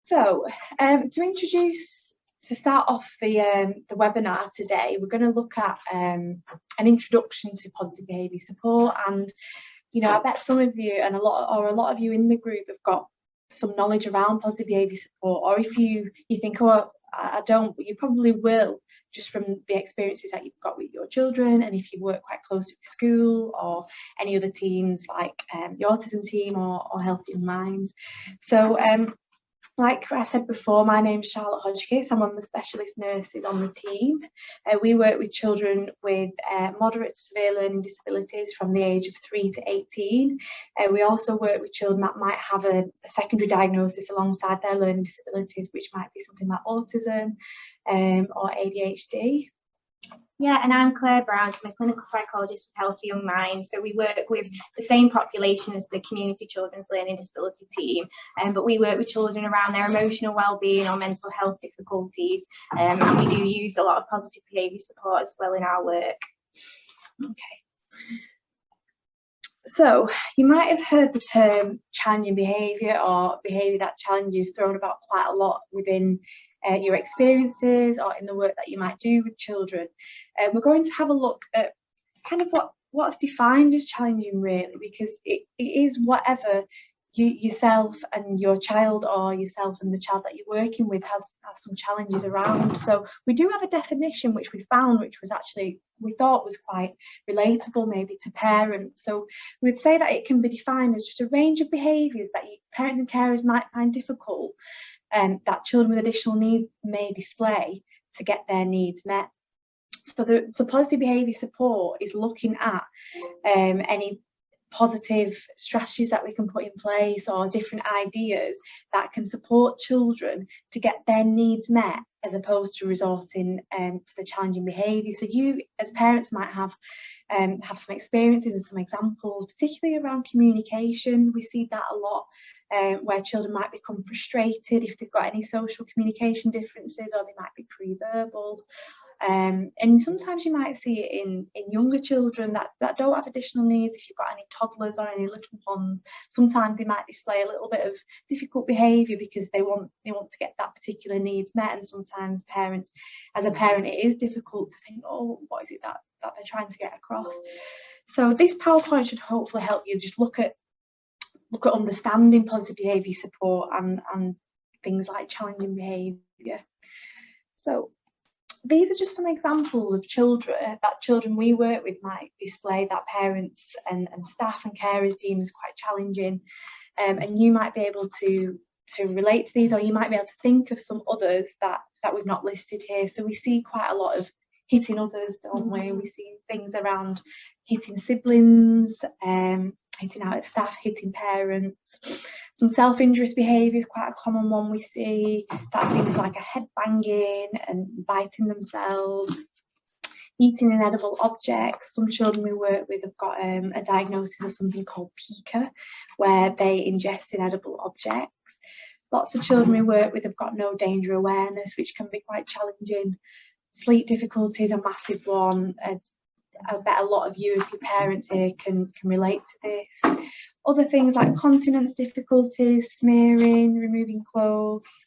So, to start off the webinar today, we're going to look at an introduction to positive behaviour support. And I bet some of you and a lot of you in the group have got some knowledge around positive behaviour support, or if you think, oh, I don't, but you probably will, just from the experiences that you've got with your children, and if you work quite closely with school or any other teams like the autism team or Healthy Young Minds. So like I said before, my name's Charlotte Hodgkiss. I'm one of the specialist nurses on the team. We work with children with moderate to severe learning disabilities from the age of 3 to 18. We also work with children that might have a secondary diagnosis alongside their learning disabilities, which might be something like autism or ADHD. Yeah, and I'm Claire Brown, I'm a clinical psychologist with Healthy Young Minds. So we work with the same population as the Community Children's Learning Disability team, but we work with children around their emotional well-being or mental health difficulties, and we do use a lot of positive behaviour support as well in our work. Okay. So you might have heard the term challenging behaviour or behaviour that challenges thrown about quite a lot within your experiences or in the work that you might do with children. We're going to have a look at kind of what's defined as challenging, really, because it is whatever yourself and your child, or yourself and the child that you're working with has some challenges around. So we do have a definition which we found, which was actually, we thought was quite relatable maybe to parents. So we'd say that it can be defined as just a range of behaviours that parents and carers might find difficult, that children with additional needs may display to get their needs met. So positive behaviour support is looking at any positive strategies that we can put in place, or different ideas that can support children to get their needs met, as opposed to resorting to the challenging behaviour. So you as parents might have some experiences and some examples, particularly around communication. We see that a lot, where children might become frustrated if they've got any social communication differences, or they might be pre-verbal. And sometimes you might see it in younger children that don't have additional needs. If you've got any toddlers or any little ones, sometimes they might display a little bit of difficult behaviour because they want to get that particular needs met. And sometimes as a parent, it is difficult to think, oh, what is it that they're trying to get across? So this PowerPoint should hopefully help you just look at understanding positive behaviour support and things like challenging behaviour. So these are just some examples of children we work with might display that parents and staff and carers deem as quite challenging, and you might be able to relate to these, or you might be able to think of some others that we've not listed here. So we see quite a lot of hitting others, don't we? We see things around hitting siblings, hitting out at staff, hitting parents. Some self-injurious behaviour is quite a common one we see. That things like a head banging and biting themselves, eating inedible objects. Some children we work with have got a diagnosis of something called pica, where they ingest inedible objects. Lots of children we work with have got no danger awareness, which can be quite challenging. Sleep difficulties, a massive one, as I bet a lot of you, if your parents here, can relate to this. Other things like continence difficulties, smearing, removing clothes,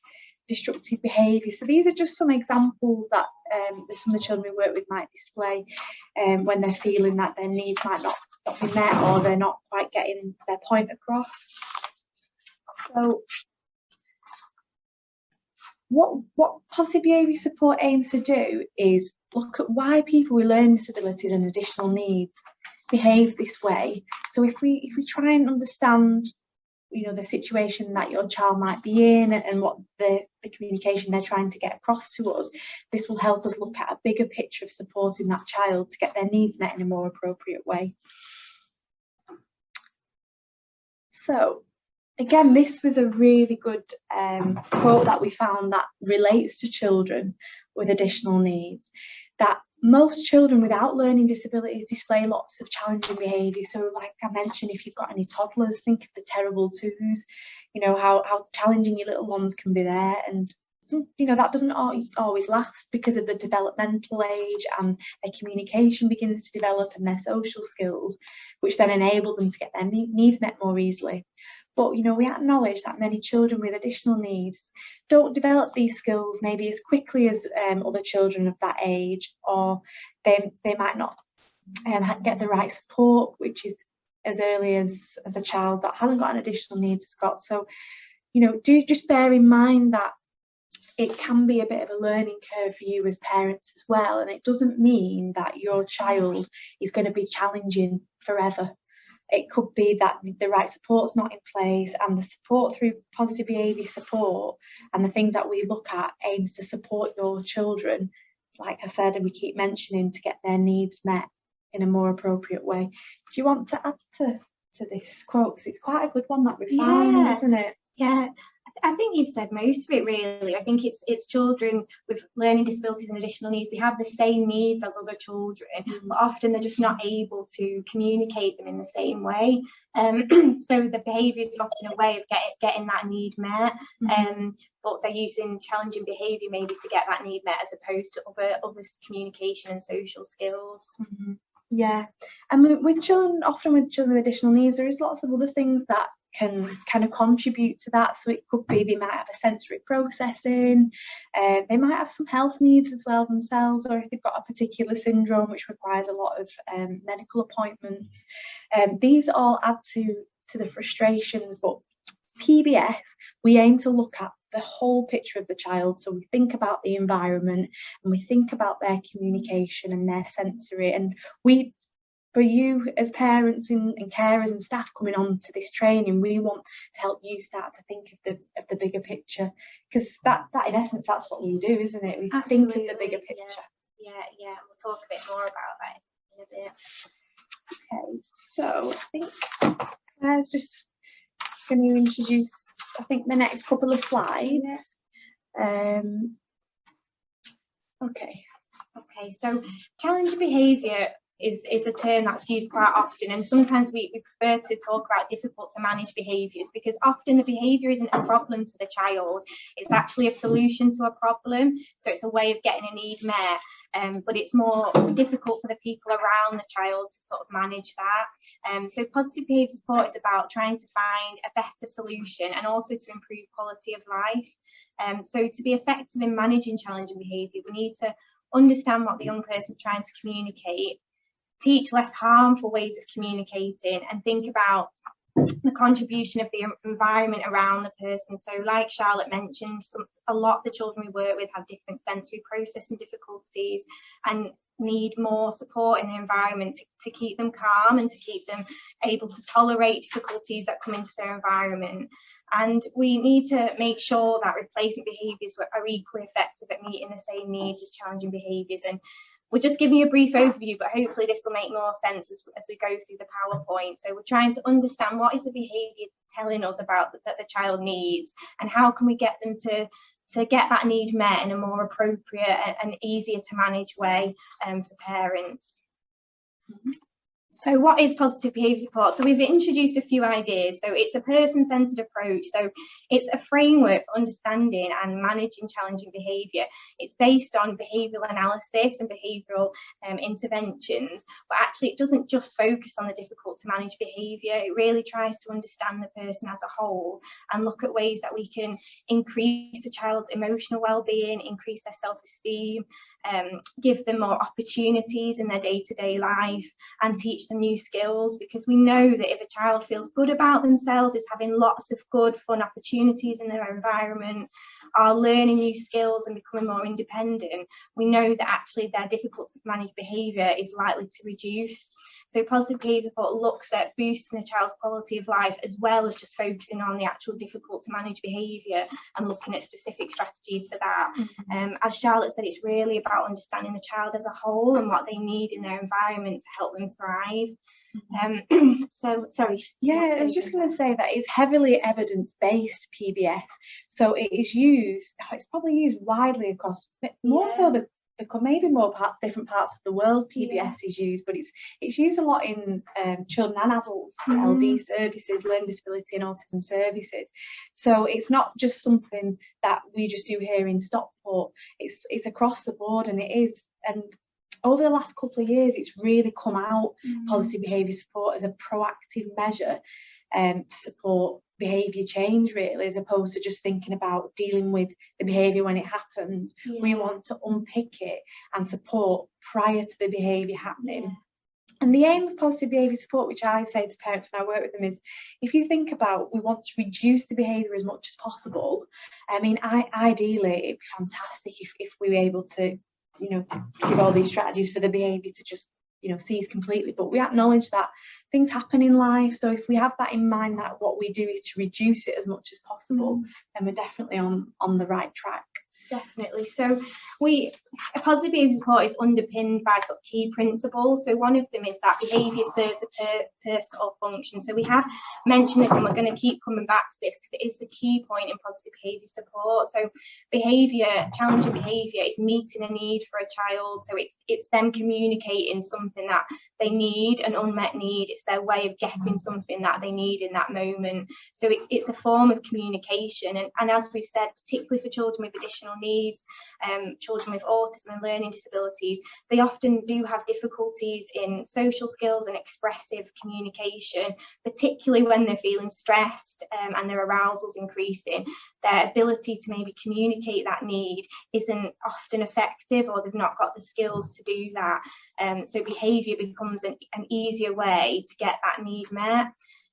destructive behaviour. So these are just some examples that some of the children we work with might display when they're feeling that their needs might not be met, or they're not quite getting their point across. So what positive behaviour support aims to do is look at why people with learning disabilities and additional needs behave this way. So if we try and understand, the situation that your child might be in and what the communication they're trying to get across to us, this will help us look at a bigger picture of supporting that child to get their needs met in a more appropriate way. So again, this was a really good quote that we found that relates to children with additional needs, that most children without learning disabilities display lots of challenging behaviour. So like I mentioned, if you've got any toddlers, think of the terrible twos, how challenging your little ones can be there. And that doesn't always last because of the developmental age, and their communication begins to develop and their social skills, which then enable them to get their needs met more easily. But, you know, we acknowledge that many children with additional needs don't develop these skills maybe as quickly as other children of that age, or they might not get the right support, which is as early as a child that hasn't got an additional needs has got. So, you know, do just bear in mind that it can be a bit of a learning curve for you as parents as well. And it doesn't mean that your child is going to be challenging forever. It could be that the right support's not in place, and the support through positive behaviour support and the things that we look at aims to support your children, like I said, and we keep mentioning, to get their needs met in a more appropriate way. Do you want to add to this quote? Because it's quite a good one that we found, isn't it? Yeah, I think you've said most of it, really. I think it's children with learning disabilities and additional needs. They have the same needs as other children, but often they're just not able to communicate them in the same way. So the behaviour is often a way of getting that need met, but they're using challenging behaviour maybe to get that need met, as opposed to other communication and social skills. Yeah, and with children, often with children with additional needs, there is lots of other things that can kind of contribute to that. So it could be they might have a sensory processing, they might have some health needs as well themselves, or if they've got a particular syndrome which requires a lot of medical appointments. These all add to the frustrations, but PBS, we aim to look at the whole picture of the child. So we think about the environment, and we think about their communication and their sensory, and for you as parents and carers and staff coming on to this training, we want to help you start to think of the bigger picture, because that in essence, that's what we do, isn't it? We think of the bigger picture. Yeah, we'll talk a bit more about that in a bit. Okay, so I think Claire's just going to introduce, I think, the next couple of slides. Okay, so challenging behaviour is a term that's used quite often, and sometimes we prefer to talk about difficult to manage behaviours, because often the behaviour isn't a problem to the child, it's actually a solution to a problem. So it's a way of getting a need met, but it's more difficult for the people around the child to sort of manage that. So positive behaviour support is about trying to find a better solution and also to improve quality of life. So to be effective in managing challenging behaviour, we need to understand what the young person is trying to communicate, teach less harmful ways of communicating, and think about the contribution of the environment around the person. So like Charlotte mentioned, a lot of the children we work with have different sensory processing difficulties and need more support in the environment to keep them calm and to keep them able to tolerate difficulties that come into their environment. And we need to make sure that replacement behaviours are equally effective at meeting the same needs as challenging behaviours. And we're just giving you a brief overview, but hopefully this will make more sense as we go through the PowerPoint. So we're trying to understand what is the behaviour telling us about that the child needs, and how can we get them to get that need met in a more appropriate and easier to manage way for parents. So what is positive behaviour support? So we've introduced a few ideas. So it's a person-centred approach. So it's a framework for understanding and managing challenging behaviour. It's based on behavioural analysis and behavioural interventions, but actually it doesn't just focus on the difficult to manage behaviour. It really tries to understand the person as a whole and look at ways that we can increase the child's emotional well-being, increase their self-esteem, give them more opportunities in their day-to-day life, and teach them new skills, because we know that if a child feels good about themselves, is having lots of good fun opportunities in their environment, are learning new skills and becoming more independent, we know that actually their difficult to manage behaviour is likely to reduce. So positive behaviour support looks at boosting a child's quality of life, as well as just focusing on the actual difficult to manage behaviour and looking at specific strategies for that. As Charlotte said, it's really about understanding the child as a whole and what they need in their environment to help them thrive. So sorry. Yeah, I was just going to say that it's heavily evidence-based PBS, so it is used. It's probably used widely across more so the maybe more different parts of the world. PBS is used, but it's used a lot in children and adults, LD services, learning disability and autism services. So it's not just something that we just do here in Stockport. It's across the board, and it is. And over the last couple of years, it's really come out, positive behaviour support, as a proactive measure to support behaviour change, really, as opposed to just thinking about dealing with the behaviour when it happens. We want to unpick it and support prior to the behaviour happening. And the aim of positive behaviour support, which I say to parents when I work with them, is if you think about, we want to reduce the behaviour as much as possible. I mean, ideally, it'd be fantastic if we were able to, to give all these strategies for the behaviour to just, cease completely. But we acknowledge that things happen in life. So if we have that in mind, that what we do is to reduce it as much as possible, then we're definitely on the right track. Definitely. So a positive behaviour support is underpinned by sort of key principles. So one of them is that behaviour serves a purpose or function. So we have mentioned this, and we're going to keep coming back to this because it is the key point in positive behaviour support. So challenging behaviour is meeting a need for a child. So it's them communicating something that they need, an unmet need. It's their way of getting something that they need in that moment. So it's a form of communication. And as we've said, particularly for children with additional needs, children with autism and learning disabilities, they often do have difficulties in social skills and expressive communication, particularly when they're feeling stressed and their arousal's increasing. Their ability to maybe communicate that need isn't often effective, or they've not got the skills to do that. So behaviour becomes an easier way to get that need met.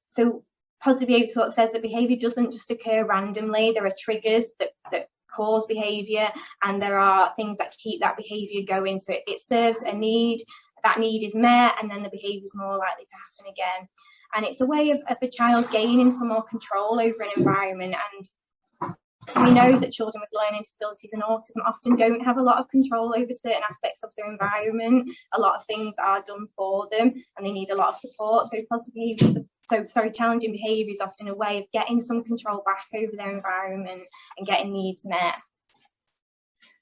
So positive behaviour support says that behaviour doesn't just occur randomly. There are triggers that cause behaviour, and there are things that keep that behaviour going. So it serves a need, that need is met, and then the behaviour is more likely to happen again. And it's a way of a child gaining some more control over an environment. And we know that children with learning disabilities and autism often don't have a lot of control over certain aspects of their environment. A lot of things are done for them, and they need a lot of support. So challenging behaviour is often a way of getting some control back over their environment and getting needs met.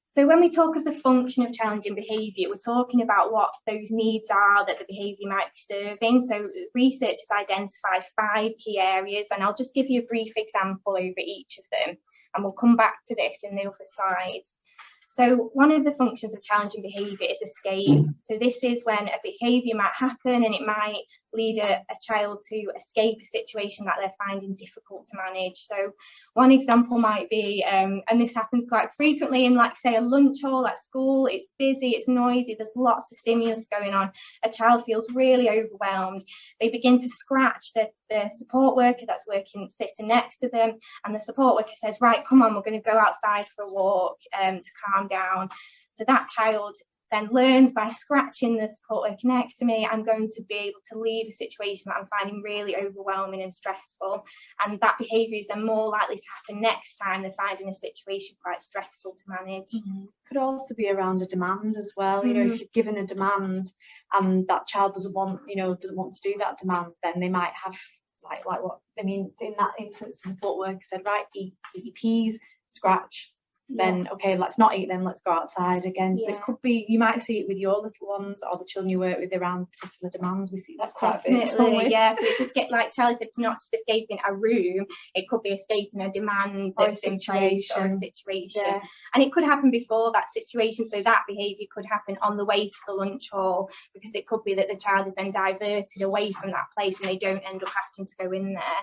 So when we talk of the function of challenging behaviour, we're talking about what those needs are that the behaviour might be serving. So research has identified 5 key areas, and I'll just give you a brief example over each of them, and we'll come back to this in the other slides. So one of the functions of challenging behaviour is escape. So this is when a behaviour might happen and it might lead a child to escape a situation that they're finding difficult to manage. So one example might be, and this happens quite frequently in, like, say, a lunch hall at school. It's busy, it's noisy, there's lots of stimulus going on. A child feels really overwhelmed. They begin to scratch the support worker that's sitting next to them, and the support worker says, right, come on, we're going to go outside for a walk to calm down. So that child then learns, by scratching the support worker next to me, I'm going to be able to leave a situation that I'm finding really overwhelming and stressful. And that behaviour is then more likely to happen next time they're finding a situation quite stressful to manage. Could also be around a demand as well. If you're given a demand and that child doesn't want to do that demand, then they might have like what I mean in that instance, the support worker said, right, eat your peas, scratch. Then okay, let's not eat them, let's go outside again. So it could be, you might see it with your little ones or the children you work with around particular demands. We see that quite a bit, don't we? Yeah, so it's like Charlie said, it's not just escaping a room, it could be escaping a demand or a that's in place, or a situation. Yeah. And it could happen before that situation, so that behaviour could happen on the way to the lunch hall, because it could be that the child is then diverted away from that place and they don't end up having to go in there.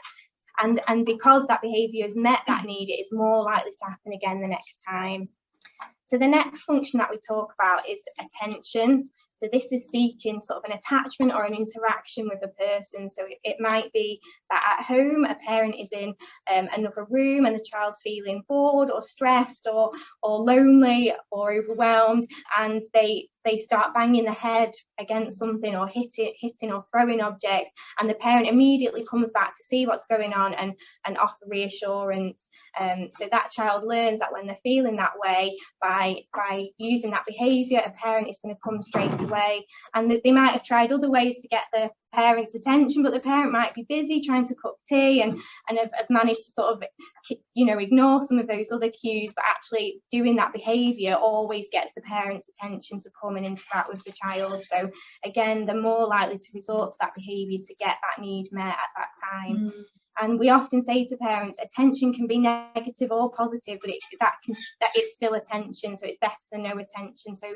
And because that behaviour has met that need, it is more likely to happen again the next time. So the next function that we talk about is attention. So this is seeking sort of an attachment or an interaction with a person. So it might be that at home a parent is in another room and the child's feeling bored or stressed or lonely or overwhelmed, and they start banging the head against something or hitting or throwing objects, and the parent immediately comes back to see what's going on and offer reassurance. So that child learns that when they're feeling that way, by using that behaviour, a parent is going to come straight away. And they might have tried other ways to get the parent's attention, but the parent might be busy trying to cook tea and have managed to sort of ignore some of those other cues, but actually doing that behaviour always gets the parent's attention to come and interact with the child. So again, they're more likely to resort to that behaviour to get that need met at that time. And we often say to parents, attention can be negative or positive, but it's still attention, so it's better than no attention. So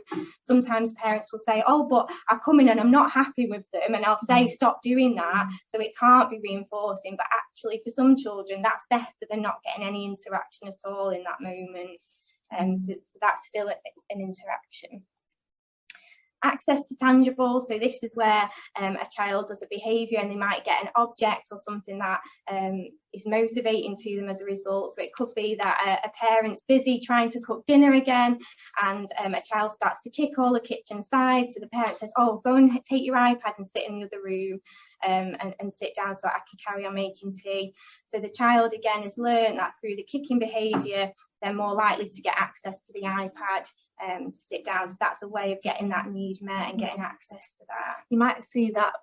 sometimes parents will say, oh, but I come in and I'm not happy with them, and I'll say, stop doing that, so it can't be reinforcing. But actually, for some children, that's better than not getting any interaction at all in that moment. So that's still an interaction. Access to tangible, so this is where a child does a behaviour and they might get an object or something that is motivating to them as a result. So it could be that a parent's busy trying to cook dinner again, and a child starts to kick all the kitchen sides, so the parent says, oh, go and take your iPad and sit in the other room and sit down so I can carry on making tea. So the child again has learned that through the kicking behaviour they're more likely to get access to the iPad to sit down. So that's a way of getting that need met and getting access to that. You might see that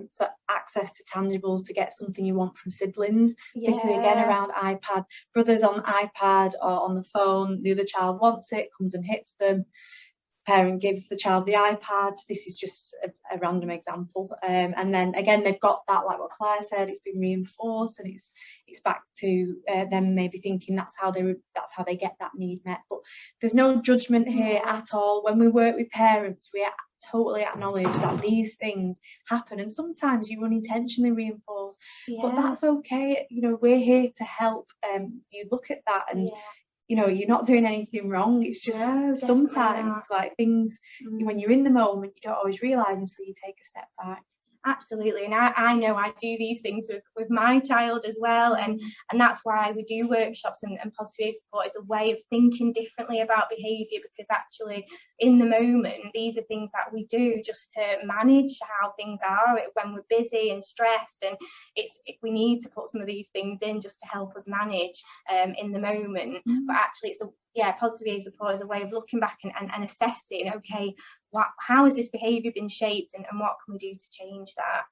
so access to tangibles to get something you want from siblings, particularly again around iPad. Brothers on iPad or on the phone, the other child wants it, comes and hits them. Parent gives the child the iPad. This is just a random example, and then again they've got that, like what Claire said, it's been reinforced, and it's back to them maybe thinking that's how they get that need met. But there's no judgment here at all. When we work with parents, we totally acknowledge that these things happen, and sometimes you unintentionally reinforce, but that's okay. You know, we're here to help you look at that, and you know, you're not doing anything wrong. It's just sometimes like things when you're in the moment you don't always realise until you take a step back. Absolutely, and I know I do these things with my child as well, and that's why we do workshops, and positive behaviour support is a way of thinking differently about behaviour, because actually in the moment these are things that we do just to manage how things are when we're busy and stressed, and we need to put some of these things in just to help us manage in the moment. But actually it's positive behaviour support is a way of looking back and assessing, okay, how has this behaviour been shaped, and what can we do to change that?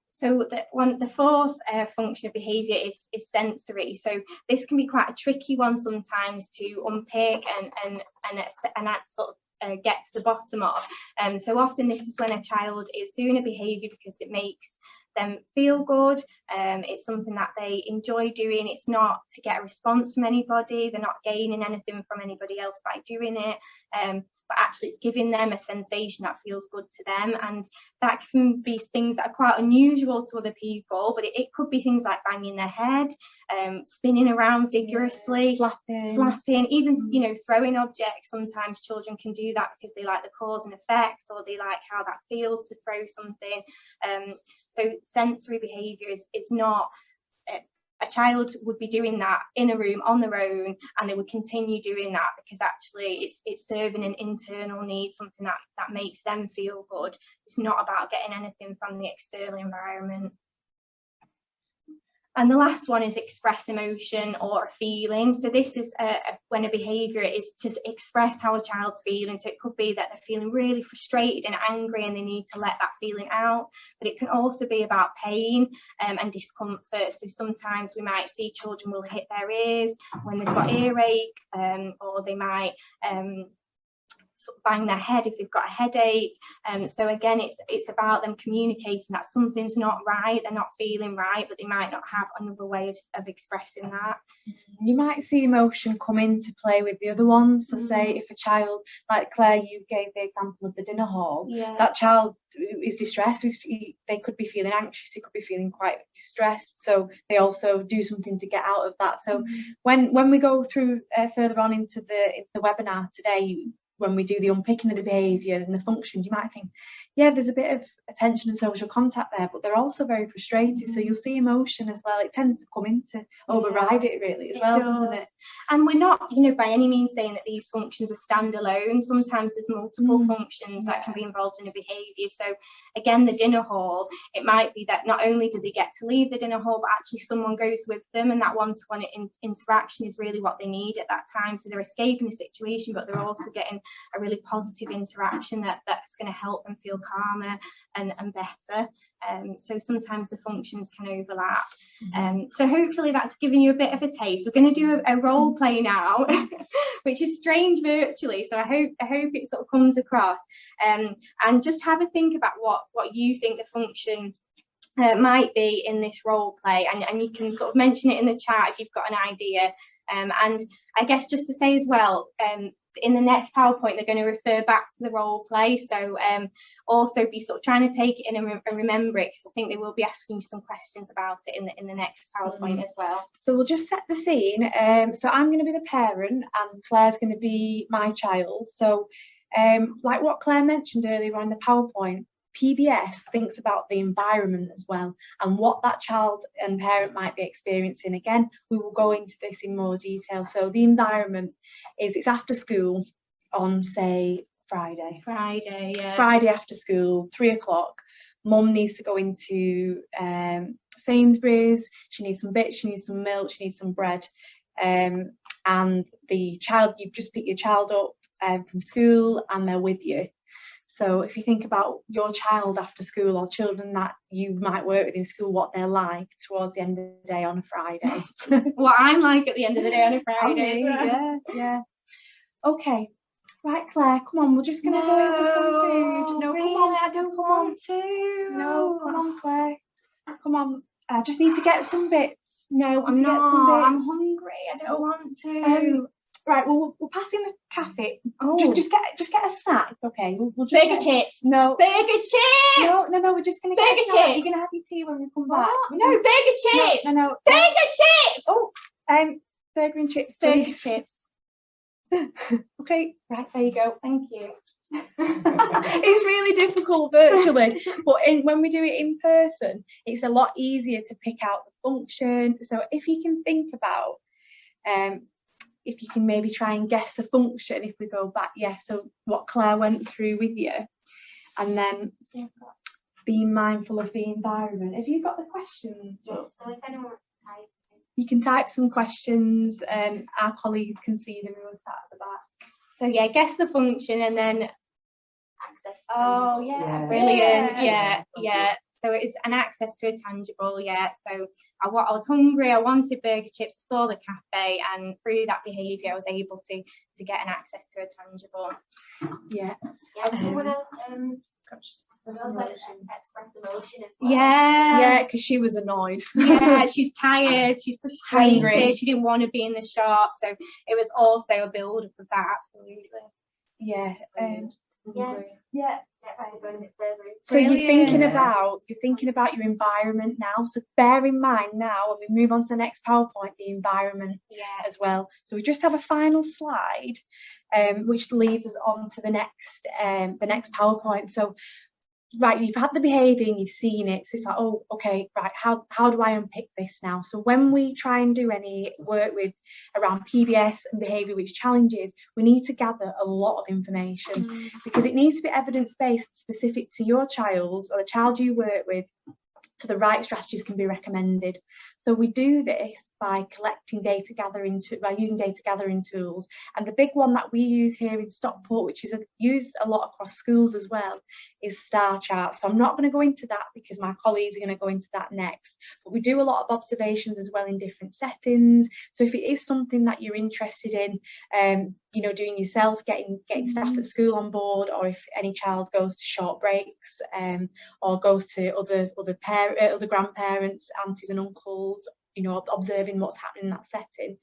So the fourth function of behaviour is sensory. So this can be quite a tricky one sometimes to unpick and sort of get to the bottom of. So often this is when a child is doing a behaviour because it makes them feel good, it's something that they enjoy doing, it's not to get a response from anybody, they're not gaining anything from anybody else by doing it, but actually it's giving them a sensation that feels good to them. And that can be things that are quite unusual to other people, but it could be things like banging their head, spinning around vigorously, flapping, even you know, throwing objects. Sometimes children can do that because they like the cause and effect, or they like how that feels to throw something. So sensory behaviour is not a child would be doing that in a room on their own, and they would continue doing that because actually it's serving an internal need, something that makes them feel good. It's not about getting anything from the external environment. And the last one is express emotion or a feeling. So this is when a behaviour is to express how a child's feeling. So it could be that they're feeling really frustrated and angry and they need to let that feeling out. But it can also be about pain and discomfort. So sometimes we might see children will hit their ears when they've got earache, or they might bang their head if they've got a headache. So again, it's about them communicating that something's not right, they're not feeling right, but they might not have another way of expressing that. You might see emotion come into play with the other ones. So say if a child, like Claire, you gave the example of the dinner hall, that child is distressed, they could be feeling anxious, they could be feeling quite distressed, so they also do something to get out of that. So when we go through further on into the webinar today, when we do the unpicking of the behaviour and the functions, you might think, yeah, there's a bit of attention and social contact there, but they're also very frustrated. So you'll see emotion as well. It tends to come in to override it really as well, doesn't it? And we're not, you know, by any means saying that these functions are standalone. Sometimes there's multiple functions that can be involved in a behaviour. So again, the dinner hall, it might be that not only do they get to leave the dinner hall, but actually someone goes with them, and that one-to-one interaction is really what they need at that time. So they're escaping the situation, but they're also getting a really positive interaction that's going to help them feel calmer and better. So sometimes the functions can overlap. So hopefully that's given you a bit of a taste. We're going to do a role play now, which is strange virtually. So I hope it sort of comes across. And just have a think about what you think the function might be in this role play, and you can sort of mention it in the chat if you've got an idea. And I guess just to say as well, in the next PowerPoint they're going to refer back to the role play, so also be sort of trying to take it in and remember it, because I think they will be asking you some questions about it in the next PowerPoint as well. So we'll just set the scene. So I'm going to be the parent and Claire's going to be my child. So like what Claire mentioned earlier on in the PowerPoint, PBS thinks about the environment as well and what that child and parent might be experiencing. Again, we will go into this in more detail. So the environment is, it's after school on, say, Friday, yeah. Friday after school, 3 o'clock. Mum needs to go into Sainsbury's. She needs some bits, she needs some milk, she needs some bread. And the child, you've just picked your child up from school and they're with you. So if you think about your child after school, or children that you might work with in school, what they're like towards the end of the day on a Friday. What I'm like at the end of the day on a Friday. Yeah. Okay. Right, Claire, come on, we're just going to go in for some food. No, really, come on. I don't want to. No, come on, Claire. Come on. I just need to get some bits. No, I'm not. I'm hungry. I don't want to. Right, well, we'll pass in the cafe. Oh. Just get a snack, okay? We'll just burger chips. No. Burger chips. No, we're just going to get burger a snack. chips. You're going to have your tea when we come back. No, burger chips. No. Burger chips. Oh, burger and chips. Burger chips. Okay, right, there you go. Thank you. It's really difficult virtually, but when we do it in person, it's a lot easier to pick out the function. So if you can think about if you can maybe try and guess the function, if we go back, so what Claire went through with you, and then being mindful of the environment. Have you got the questions? So if anyone wants to type, you can type some questions, our colleagues can see them who are sat at the back. So yeah, guess the function and then access. Oh yeah, brilliant. Yeah. So it's an access to a tangible, So I was hungry, I wanted burger chips, saw the cafe, and through that behaviour I was able to get an access to a tangible. Yeah, someone else express emotion as well. Yeah, because she was annoyed. Yeah, she's tired, she's frustrated, hungry. She didn't want to be in the shop, so it was also a build up of that, absolutely. So you're thinking about your environment now. So bear in mind now, when we move on to the next PowerPoint, the environment as well. So we just have a final slide, which leads us on to the next PowerPoint. So right, you've had the behaviour and you've seen it, so it's like, oh, okay, right, how do I unpick this now? So when we try and do any work with around PBS and behaviour which challenges, we need to gather a lot of information because it needs to be evidence-based, specific to your child or the child you work with, so the right strategies can be recommended. So we do this by collecting data gathering, by using data gathering tools. And the big one that we use here in Stockport, which is used a lot across schools as well, is star charts. So I'm not going to go into that because my colleagues are going to go into that next. But we do a lot of observations as well in different settings. So if it is something that you're interested in, doing yourself, getting staff at school on board, or if any child goes to short breaks, or goes to other grandparents, aunties and uncles, observing what's happening in that setting.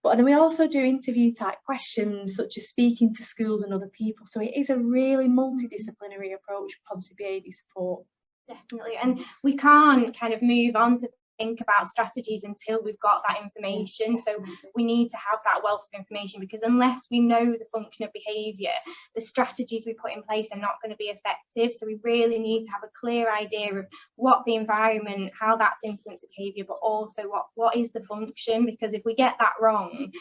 But then we also do interview type questions, such as speaking to schools and other people. So it is a really multidisciplinary approach for positive behaviour support. Definitely, and we can't kind of move on to think about strategies until we've got that information. So we need to have that wealth of information, because unless we know the function of behaviour, the strategies we put in place are not going to be effective. So we really need to have a clear idea of what the environment, how that's influenced behaviour, but also what is the function, because if we get that wrong,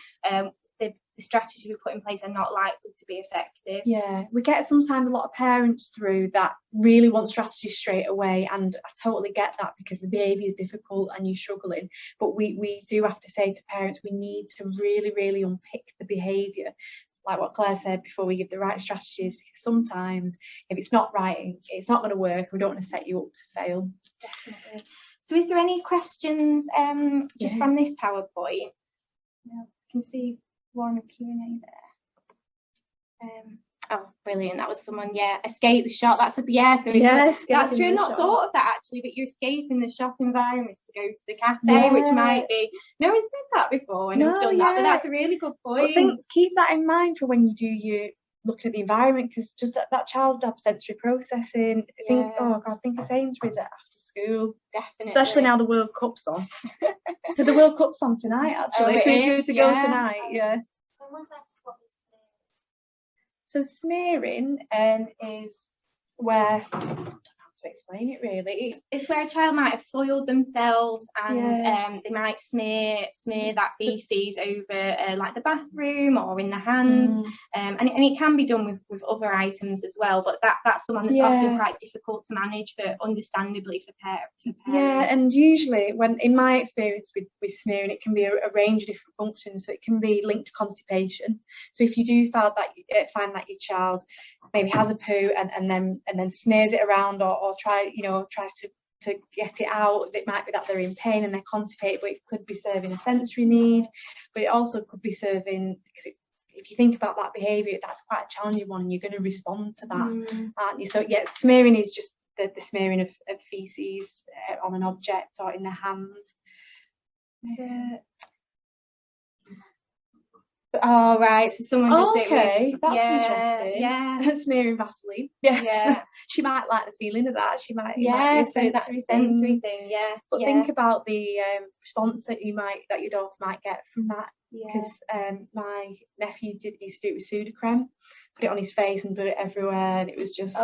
the strategies we put in place are not likely to be effective. Yeah, we get sometimes a lot of parents through that really want strategies straight away, and I totally get that because the behaviour is difficult and you're struggling. But we do have to say to parents, we need to really, really unpick the behaviour, like what Claire said, before we give the right strategies, because sometimes if it's not right, it's not going to work. We don't want to set you up to fail. Definitely. So is there any questions just from this PowerPoint? Yeah, I can see one Q&A there. Oh, brilliant. That was someone, escape the shop. That's so that's true. I've not thought of that actually, but you're escaping the shop environment to go to the cafe, which might be, no one said that before when I've done that, but that's a really good point. But keep that in mind for when you do your looking at the environment, because just that child have sensory processing. Think of Sainsbury's after school. Definitely. Especially now the World Cup's on. Because the World Cup's on tonight, actually. So if you were to go tonight, So smearing is where, I don't know how to explain it really. It's where a child might have soiled themselves and they might smear that feces over like the bathroom or in the hands, and it can be done with other items as well, but that's the one that's often quite difficult to manage, for understandably for parents. Yeah, and usually in my experience with smearing, it can be a range of different functions. So it can be linked to constipation. So if you do find that your child maybe has a poo and then smears it around or tries to get it out, it might be that they're in pain and they're constipated, but it could be serving a sensory need, but it also could be serving, because if you think about that behaviour, that's quite a challenging one, and you're going to respond to that, aren't you? So smearing is just the smearing of feces on an object or in the hand. Oh, right. So someone does it with... that's interesting. Yeah. Smearing Vaseline. Yeah. She might like the feeling of that. She might. So that's a sensory thing. Yeah. But think about the response that your daughter might get from that. Because my nephew used to do it with Sudocrem, put it on his face and put it everywhere, and it was just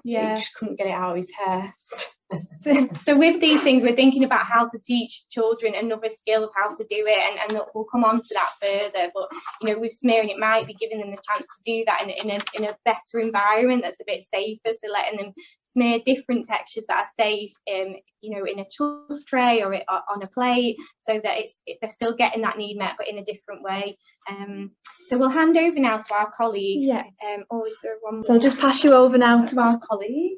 he just couldn't get it out of his hair. So with these things, we're thinking about how to teach children another skill of how to do it, and we'll come on to that further. But with smearing, it might be giving them the chance to do that in a better environment that's a bit safer. So letting them smear different textures that are safe, in a chuff tray or on a plate, so that they're still getting that need met, but in a different way. So we'll hand over now to our colleagues. Yeah. Is there one more? So I'll just pass you over now to our colleague.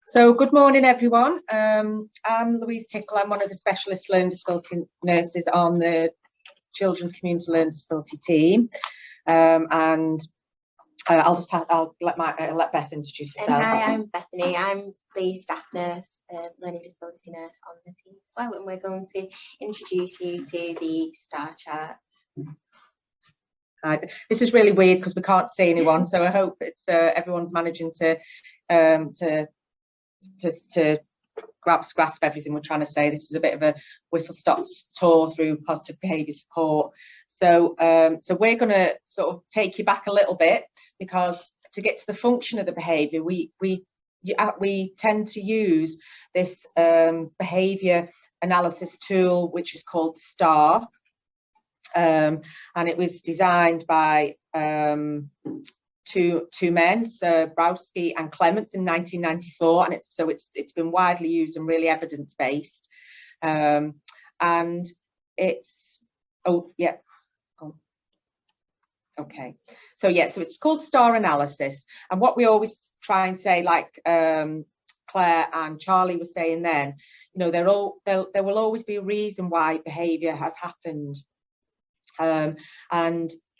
So good morning, everyone. I'm Louise Tickle. I'm one of the specialist learning disability nurses on the Children's Community Learning Disability team. And I'll let Beth introduce herself. Hi, I'm Bethany. I'm the staff nurse, learning disability nurse on the team as well, and we're going to introduce you to the star chart. This is really weird because we can't see anyone, so I hope it's everyone's managing to grasp everything we're trying to say. This is a bit of a whistle-stop tour through positive behaviour support. So we're going to sort of take you back a little bit, because to get to the function of the behaviour, we tend to use this behaviour analysis tool, which is called STAR, and it was designed by two men, Sir Browski and Clements, in 1994, and it's been widely used and really evidence-based, and it's so it's called STAR analysis. And what we always try and say, like Claire and Charlie were saying then, there will always be a reason why behaviour has happened, and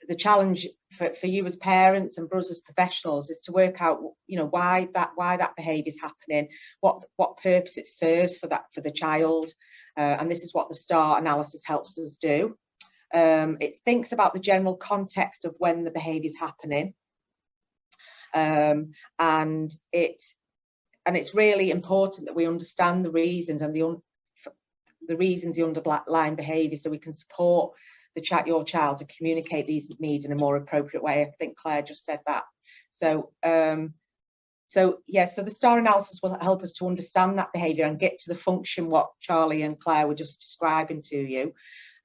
the challenge for you as parents and us as professionals is to work out, why that behaviour is happening, what purpose it serves for the child, and this is what the STAR analysis helps us do. It thinks about the general context of when the behaviour is happening, and it's really important that we understand the reasons and the underlying behaviour, so we can support your child to communicate these needs in a more appropriate way. I think Claire just said that. So the STAR analysis will help us to understand that behaviour and get to the function what Charlie and Claire were just describing to you.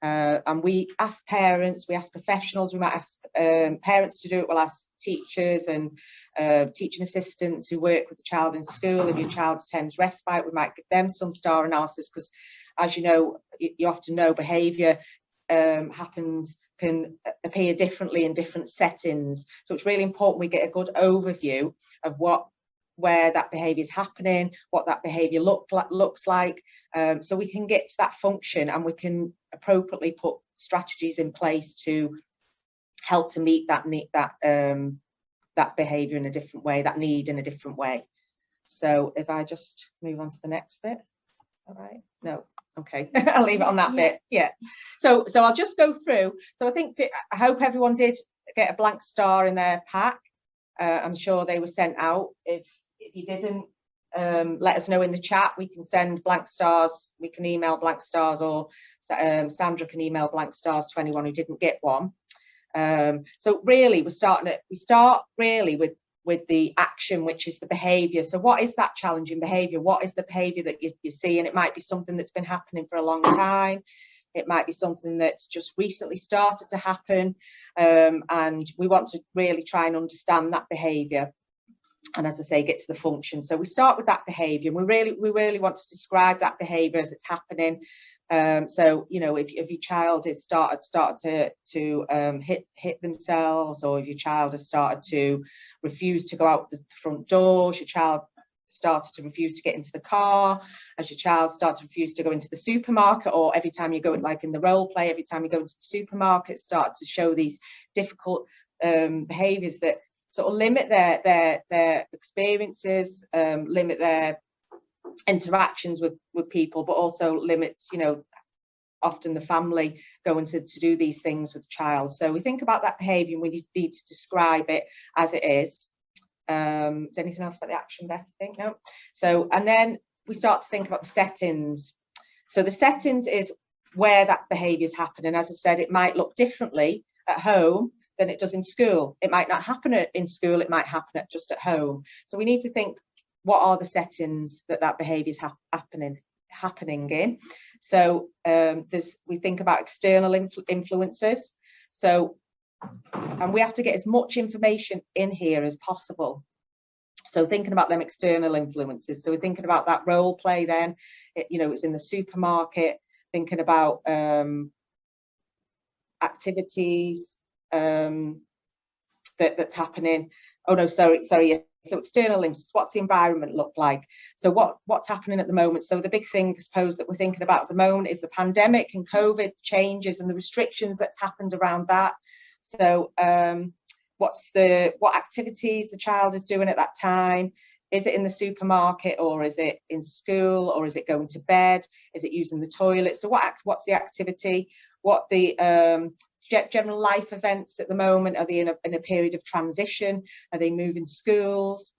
And we ask parents, we ask professionals, we might ask parents to do it, we'll ask teachers and teaching assistants who work with the child in school. If your child attends respite, we might give them some STAR analysis, because as you know, you often know behaviour can appear differently in different settings. So it's really important we get a good overview of where that behaviour is happening, what that behaviour looks like, so we can get to that function and we can appropriately put strategies in place to help to meet that behaviour in a different way, that need in a different way. So if I just move on to the next bit. All right, no, okay, I'll leave it on that bit. Yeah, so I'll just go through. So I hope everyone did get a blank star in their pack. I'm sure they were sent out. If you didn't, let us know in the chat. We can send blank stars, we can email blank stars, or Sandra can email blank stars to anyone who didn't get one. So really we start really with the action, which is the behaviour. So what is that challenging behaviour? What is the behaviour that you see? And it might be something that's been happening for a long time. It might be something that's just recently started to happen. And we want to really try and understand that behaviour. And as I say, get to the function. So we start with that behaviour. We really want to describe that behaviour as it's happening. So, you know, if your child has started to hit themselves, or if your child has started to refuse to go out the front door, your child started to refuse to get into the car, as your child starts to refuse to go into the supermarket, or every time you go, like in the role play, every time you go into the supermarket, start to show these difficult behaviours that sort of limit their experiences, limit their interactions with people, but also limits, you know, often the family going to do these things with the child. So we think about that behaviour and we need to describe it as it is. Is there anything else about the action, Beth? I think no. So, and then we start to think about the settings. So the settings is where that behaviour is happening. As I said, it might look differently at home than it does in school. It might not happen in school, it might happen just at home. So we need to think, what are the settings that behaviour is happening in? So we think about external influences. So, and we have to get as much information in here as possible. So thinking about them external influences. So we're thinking about that role play then, you know, it's in the supermarket, thinking about activities that's happening. Oh no, sorry. So external influences, what's the environment look like? So what's happening at the moment? So the big thing, I suppose, that we're thinking about at the moment is the pandemic and COVID changes and the restrictions that's happened around that. So what activities the child is doing at that time? Is it in the supermarket, or is it in school, or is it going to bed? Is it using the toilet? So what's the activity? What the general life events at the moment? Are they in a period of transition? Are they moving schools?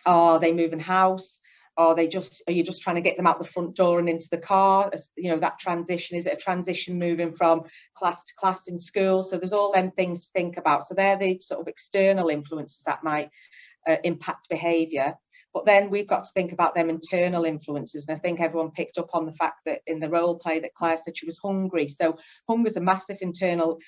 Are they moving house? Are you just trying to get them out the front door and into the car? You know, that transition, is it a transition moving from class to class in school? So there's all them things to think about. So they're the sort of external influences that might impact behaviour. But then we've got to think about them internal influences. And I think everyone picked up on the fact that in the role play that Claire said she was hungry. So hunger is a massive internal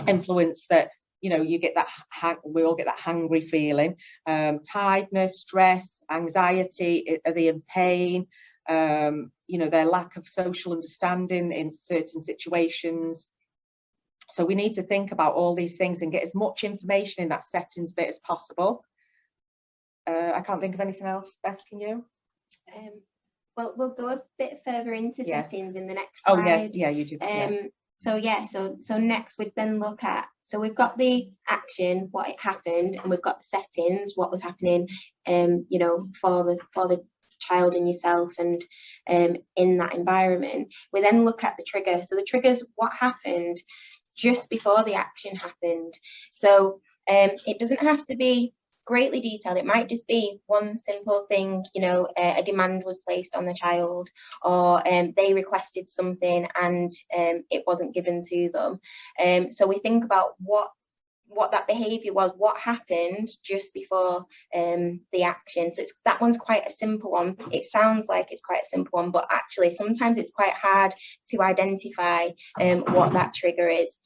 influence that, you know, you get that, we all get that hungry feeling. Tiredness, stress, anxiety, are they in pain? You know, their lack of social understanding in certain situations. So we need to think about all these things and get as much information in that settings bit as possible. I can't think of anything else. Beth, can you? Well, we'll go a bit further into settings in the next slide. Oh yeah, you do. So next we'd then look at, so we've got the action, what it happened, and we've got the settings, what was happening, you know, for the child and yourself, and in that environment. We then look at the trigger. So the trigger's what happened just before the action happened. So it doesn't have to be greatly detailed. It might just be one simple thing, you know, a demand was placed on the child, or they requested something and it wasn't given to them. So we think about what that behaviour was, what happened just before the action. So that one's quite a simple one. It sounds like it's quite a simple one, but actually sometimes it's quite hard to identify what that trigger is.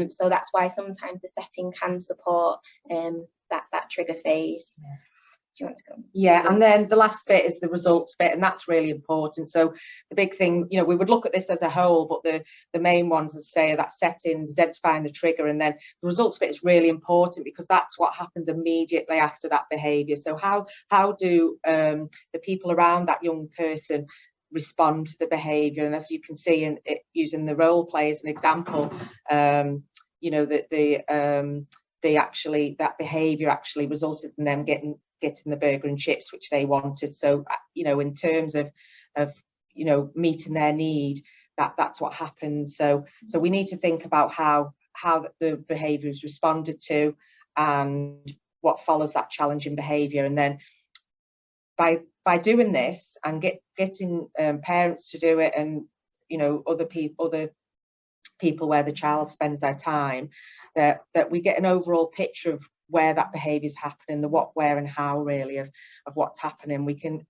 So that's why sometimes the setting can support that trigger phase. Yeah. Do you want to go? Yeah, and then the last bit is the results bit, and that's really important. So the big thing, you know, we would look at this as a whole, but the main ones, as I say, are that settings, identifying the trigger, and then the results bit is really important because that's what happens immediately after that behaviour. So how do the people around that young person respond to the behaviour? And as you can see in it, using the role play as an example, you know, that that behaviour actually resulted in them getting the burger and chips which they wanted. So you know, in terms of you know, meeting their need, that's what happens. So we need to think about how the behaviour is responded to and what follows that challenging behaviour. And then by doing this and getting parents to do it, and you know, other people where the child spends their time, that we get an overall picture of where that behaviour is happening, the what, where and how really of what's happening.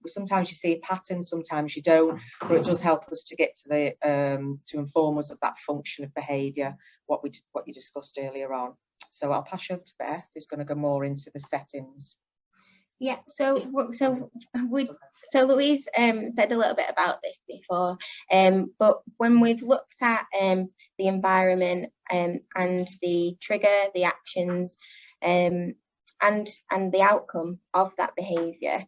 Sometimes you see a pattern, sometimes you don't, but it does help us to get to the to inform us of that function of behaviour, what you discussed earlier on. So I'll pass you over to Beth, who's going to go more into the settings. Yeah, so Louise said a little bit about this before, but when we've looked at the environment and the trigger, the actions, and the outcome of that behaviour,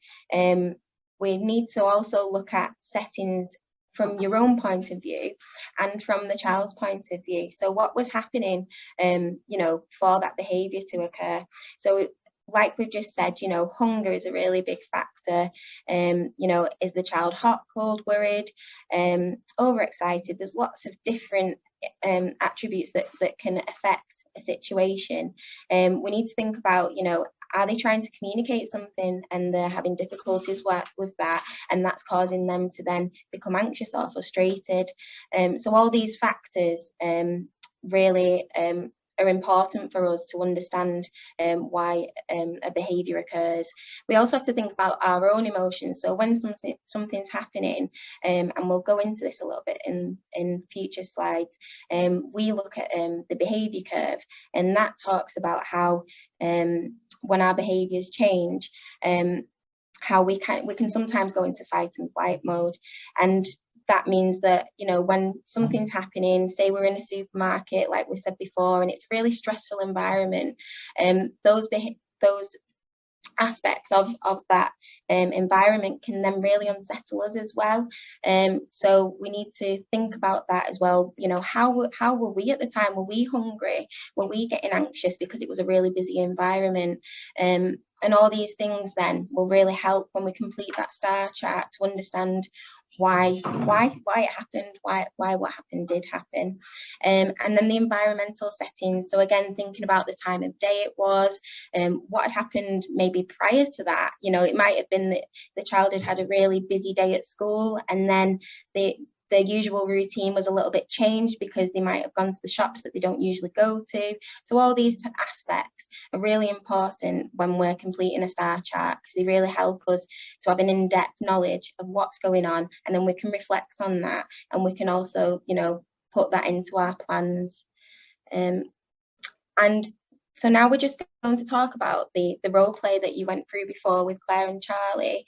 we need to also look at settings from your own point of view and from the child's point of view. So what was happening, you know, for that behaviour to occur. So like we've just said, you know, hunger is a really big factor. You know, is the child hot, cold, worried, overexcited? There's lots of different attributes that can affect a situation. We need to think about, you know, are they trying to communicate something and they're having difficulties with that, and that's causing them to then become anxious or frustrated. So all these factors really are important for us to understand why a behaviour occurs. We also have to think about our own emotions. So when something's happening, and we'll go into this a little bit in future slides, we look at the behaviour curve, and that talks about how when our behaviours change, how we can sometimes go into fight and flight mode. And that means that, you know, when something's happening, say we're in a supermarket, like we said before, and it's a really stressful environment, those aspects of that environment can then really unsettle us as well. So we need to think about that as well. You know, how were we at the time? Were we hungry? Were we getting anxious because it was a really busy environment? And all these things then will really help when we complete that star chart to understand why it happened, why what happened did happen. And then the environmental settings. So again, thinking about the time of day it was, what had happened maybe prior to that. You know, it might have been that the child had a really busy day at school, and then their usual routine was a little bit changed because they might have gone to the shops that they don't usually go to. So all these aspects are really important when we're completing a star chart, because they really help us to have an in-depth knowledge of what's going on, and then we can reflect on that, and we can also, you know, put that into our plans. And so now we're just going to talk about the role play that you went through before with Claire and Charlie,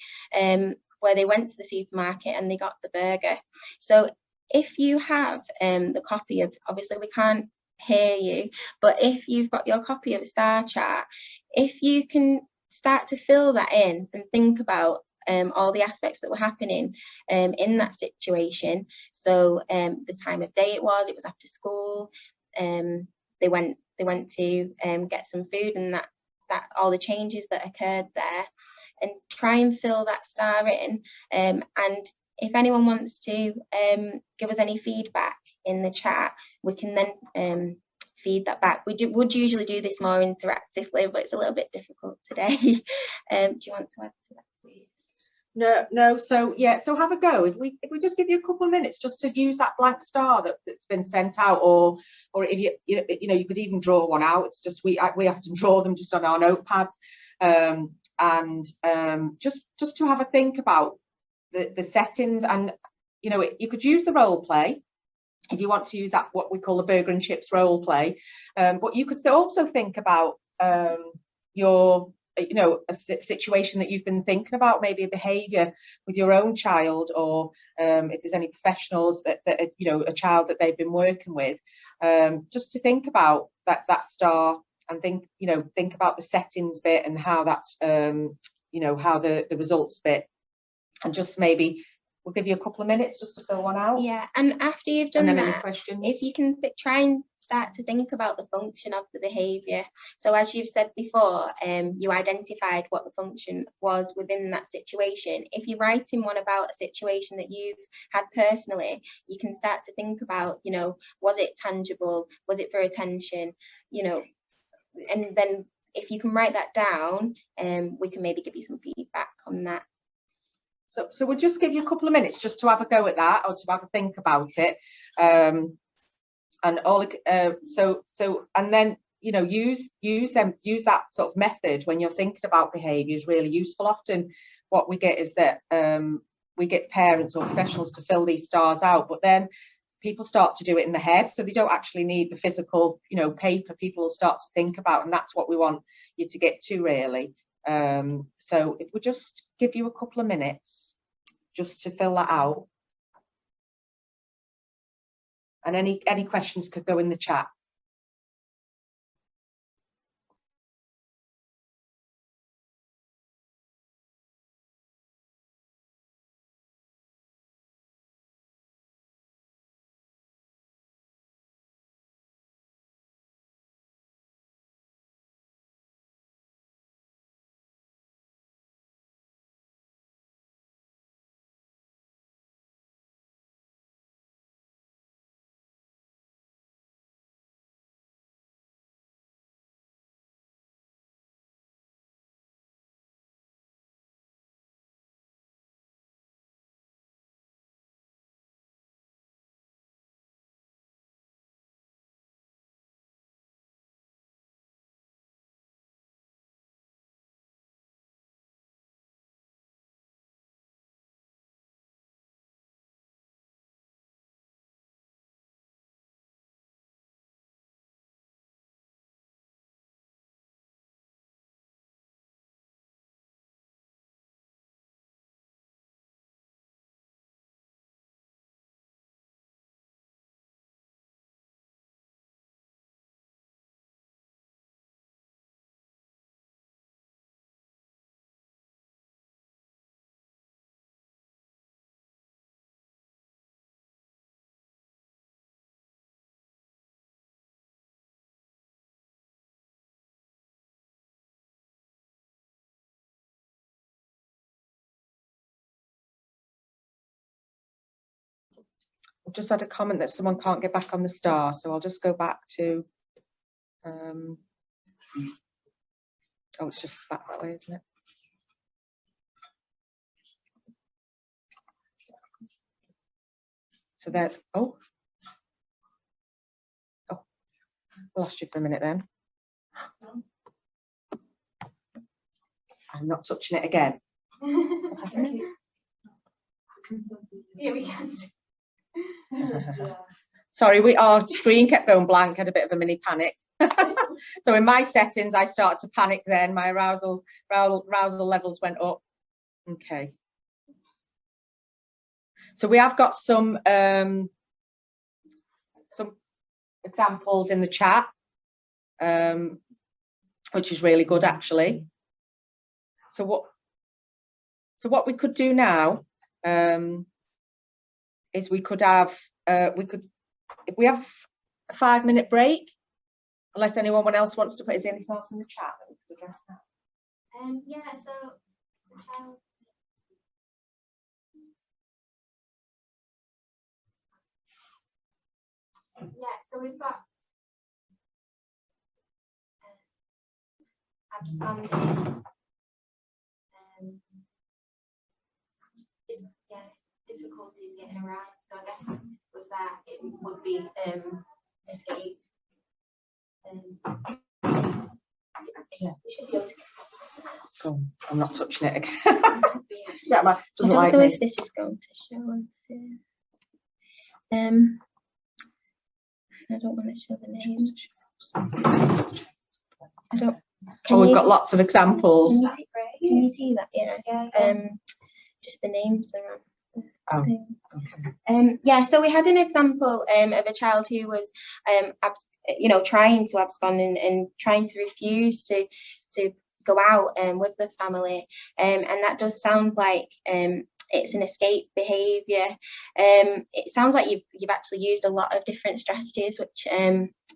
where they went to the supermarket and they got the burger. So if you have the copy of, obviously we can't hear you, but if you've got your copy of a star chart, if you can start to fill that in and think about all the aspects that were happening in that situation. So the time of day it was after school, they went to get some food, and that all the changes that occurred there, and try and fill that star in. And if anyone wants to give us any feedback in the chat, we can then feed that back. We would usually do this more interactively, but it's a little bit difficult today. Do you want to add to that, please? No. So yeah, so have a go. If we just give you a couple of minutes just to use that blank star that's been sent out, or if you could even draw one out. It's just we often draw them just on our notepads. And just to have a think about the settings, and you know, you could use the role play if you want to use that, what we call the burger and chips role play, but you could also think about your, you know, a situation that you've been thinking about, maybe a behaviour with your own child, or if there's any professionals that you know, a child that they've been working with, just to think about that star, and think about the settings bit and how that's you know, how the results bit, and just maybe we'll give you a couple of minutes just to fill one out. Yeah, and after you've done and then that, any questions, if you can try and start to think about the function of the behaviour. So as you've said before, you identified what the function was within that situation. If you're writing one about a situation that you've had personally, you can start to think about, you know, was it tangible? Was it for attention? You know, and then if you can write that down, we can maybe give you some feedback on that. So we'll just give you a couple of minutes just to have a go at that, or to have a think about it, and all. And then, you know, use that sort of method when you're thinking about behaviour is really useful. Often, what we get is that we get parents or professionals to fill these stars out, but then people start to do it in the head, so they don't actually need the physical, you know, paper. People will start to think about, and that's what we want you to get to, really. So if we just give you a couple of minutes just to fill that out, and any questions could go in the chat. I've just had a comment that someone can't get back on the star, so I'll just go back to, oh, it's just back that way, isn't it? So there, oh, I lost you for a minute then. I'm not touching it again. Yeah, we can. Sorry, our screen kept going blank, had a bit of a mini panic. So in my settings, I started to panic then, my arousal levels went up. Okay. So we have got some examples in the chat, which is really good actually. So what we could do now is we could have if we have a 5-minute break, unless anyone else wants to put anything else in the chat that we could address that. Yeah, so the child. Yeah, so we've got absconding, just difficulties getting around. So I guess with that it would be escape. Yeah, we should be able to get Oh, I'm not touching it again. Yeah. That doesn't I like don't know me. if this is going to show on here. I don't want to show the names. I don't. Oh, we've got lots of examples. Can you see that? Yeah. Yeah. Just the names around. Oh, okay. Yeah, so we had an example of a child who was, trying to abscond and trying to refuse to go out with the family, and that does sound like it's an escape behaviour. It sounds like you've actually used a lot of different strategies,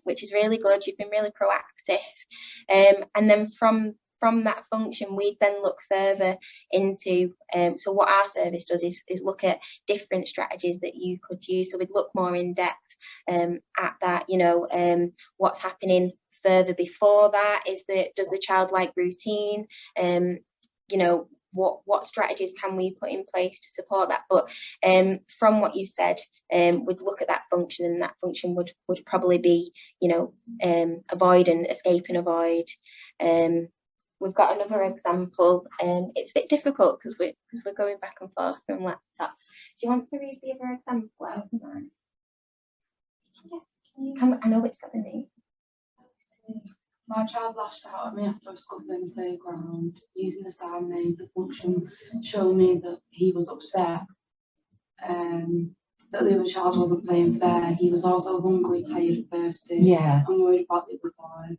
which is really good. You've been really proactive, and then from that function, we then look further into, so what our service does is look at different strategies that you could use. So we'd look more in depth at that, what's happening further before that. Does the child like routine? What strategies can we put in place to support that? But from what you said, we'd look at that function, and that function would probably be, avoid and escape and avoid. We've got another example. It's a bit difficult because we're going back and forth from laptops. Do you want to read the other example out? Yes, I know it's got the name. My child lashed out at me after I was scuffling the playground. Using the star made the function show me that he was upset, that the other child wasn't playing fair. He was also hungry, tired, thirsty. Yeah. I'm worried about the other boy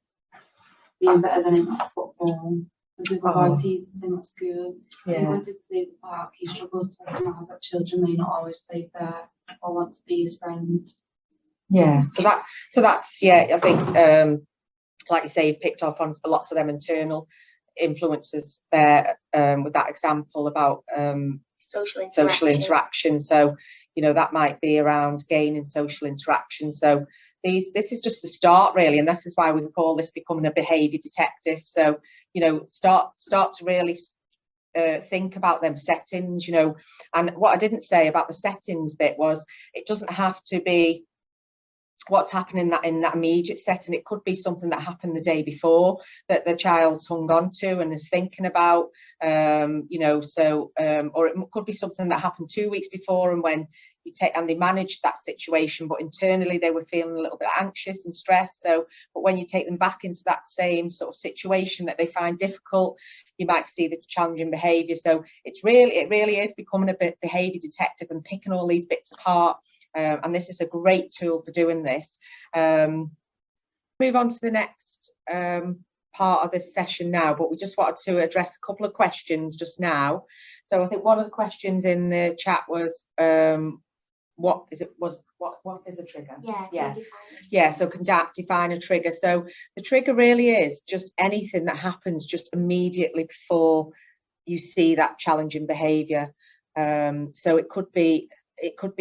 being better than him at football. As the other boy teases him at school. Yeah. He wanted to leave the park. He struggles to recognise that children may not always play fair or want to be his friend. Yeah. So that's I think like you say, you picked up on lots of them internal influences there with that example about Social interaction. So that might be around gaining social interaction. So this is just the start, really, and this is why we call this becoming a behaviour detective. So start to really think about them settings, and what I didn't say about the settings bit was it doesn't have to be what's happening in that immediate setting. It could be something that happened the day before that the child's hung on to and is thinking about, or it could be something that happened 2 weeks before, and when they managed that situation, but internally they were feeling a little bit anxious and stressed. So, but when you take them back into that same sort of situation that they find difficult, you might see the challenging behaviour. So it really is becoming a behaviour detective and picking all these bits apart. And this is a great tool for doing this. Move on to the next part of this session now, but we just wanted to address a couple of questions just now. So I think one of the questions in the chat was, what is a trigger? So can define a trigger. So the trigger really is just anything that happens just immediately before you see that challenging behaviour. So it could be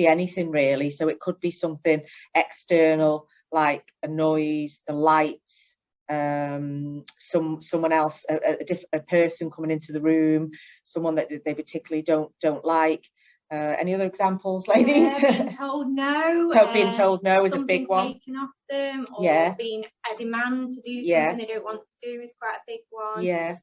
anything really. So it could be something external like a noise, the lights, someone else, a person coming into the room, someone that they particularly don't like. Any other examples, ladies? Being told no. Being told no is a big one. Taken off them, or being a demand to do something they don't want to do is quite a big one.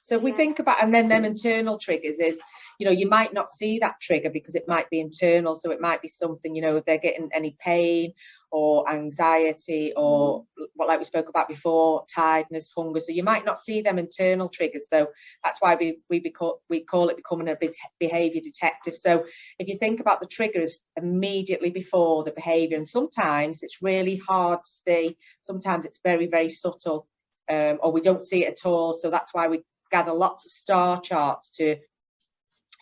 So if we think about, and then them internal triggers is, you might not see that trigger because it might be internal. So it might be something, if they're getting any pain or anxiety or like we spoke about before, tiredness, hunger. So you might not see them internal triggers. So that's why we call it becoming a behaviour detective. So if you think about the triggers immediately before the behaviour, and sometimes it's really hard to see. Sometimes it's very, very subtle, or we don't see it at all. So that's why we gather lots of star charts to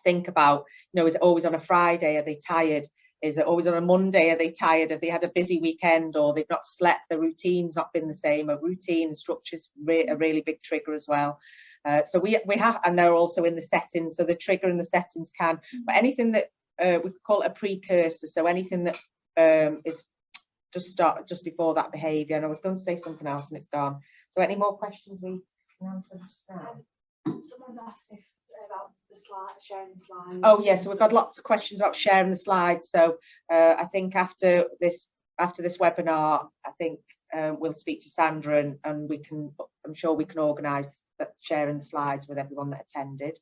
think about, is it always on a Friday? Are they tired? Is it always on a Monday? Are they tired? Have they had a busy weekend, or they've not slept? The routine's not been the same. A routine and structure's a really big trigger as well. So we have, and they're also in the settings. So the trigger and the settings can, but anything that we could call it a precursor. So anything that is just before that behaviour. And I was going to say something else and it's gone. So any more questions we can answer just now? Someone's asked about the slides, sharing the slides. Oh yes, so we've got lots of questions about sharing the slides. So I think after this webinar, I think we'll speak to Sandra and I'm sure we can organise sharing the slides with everyone that attended.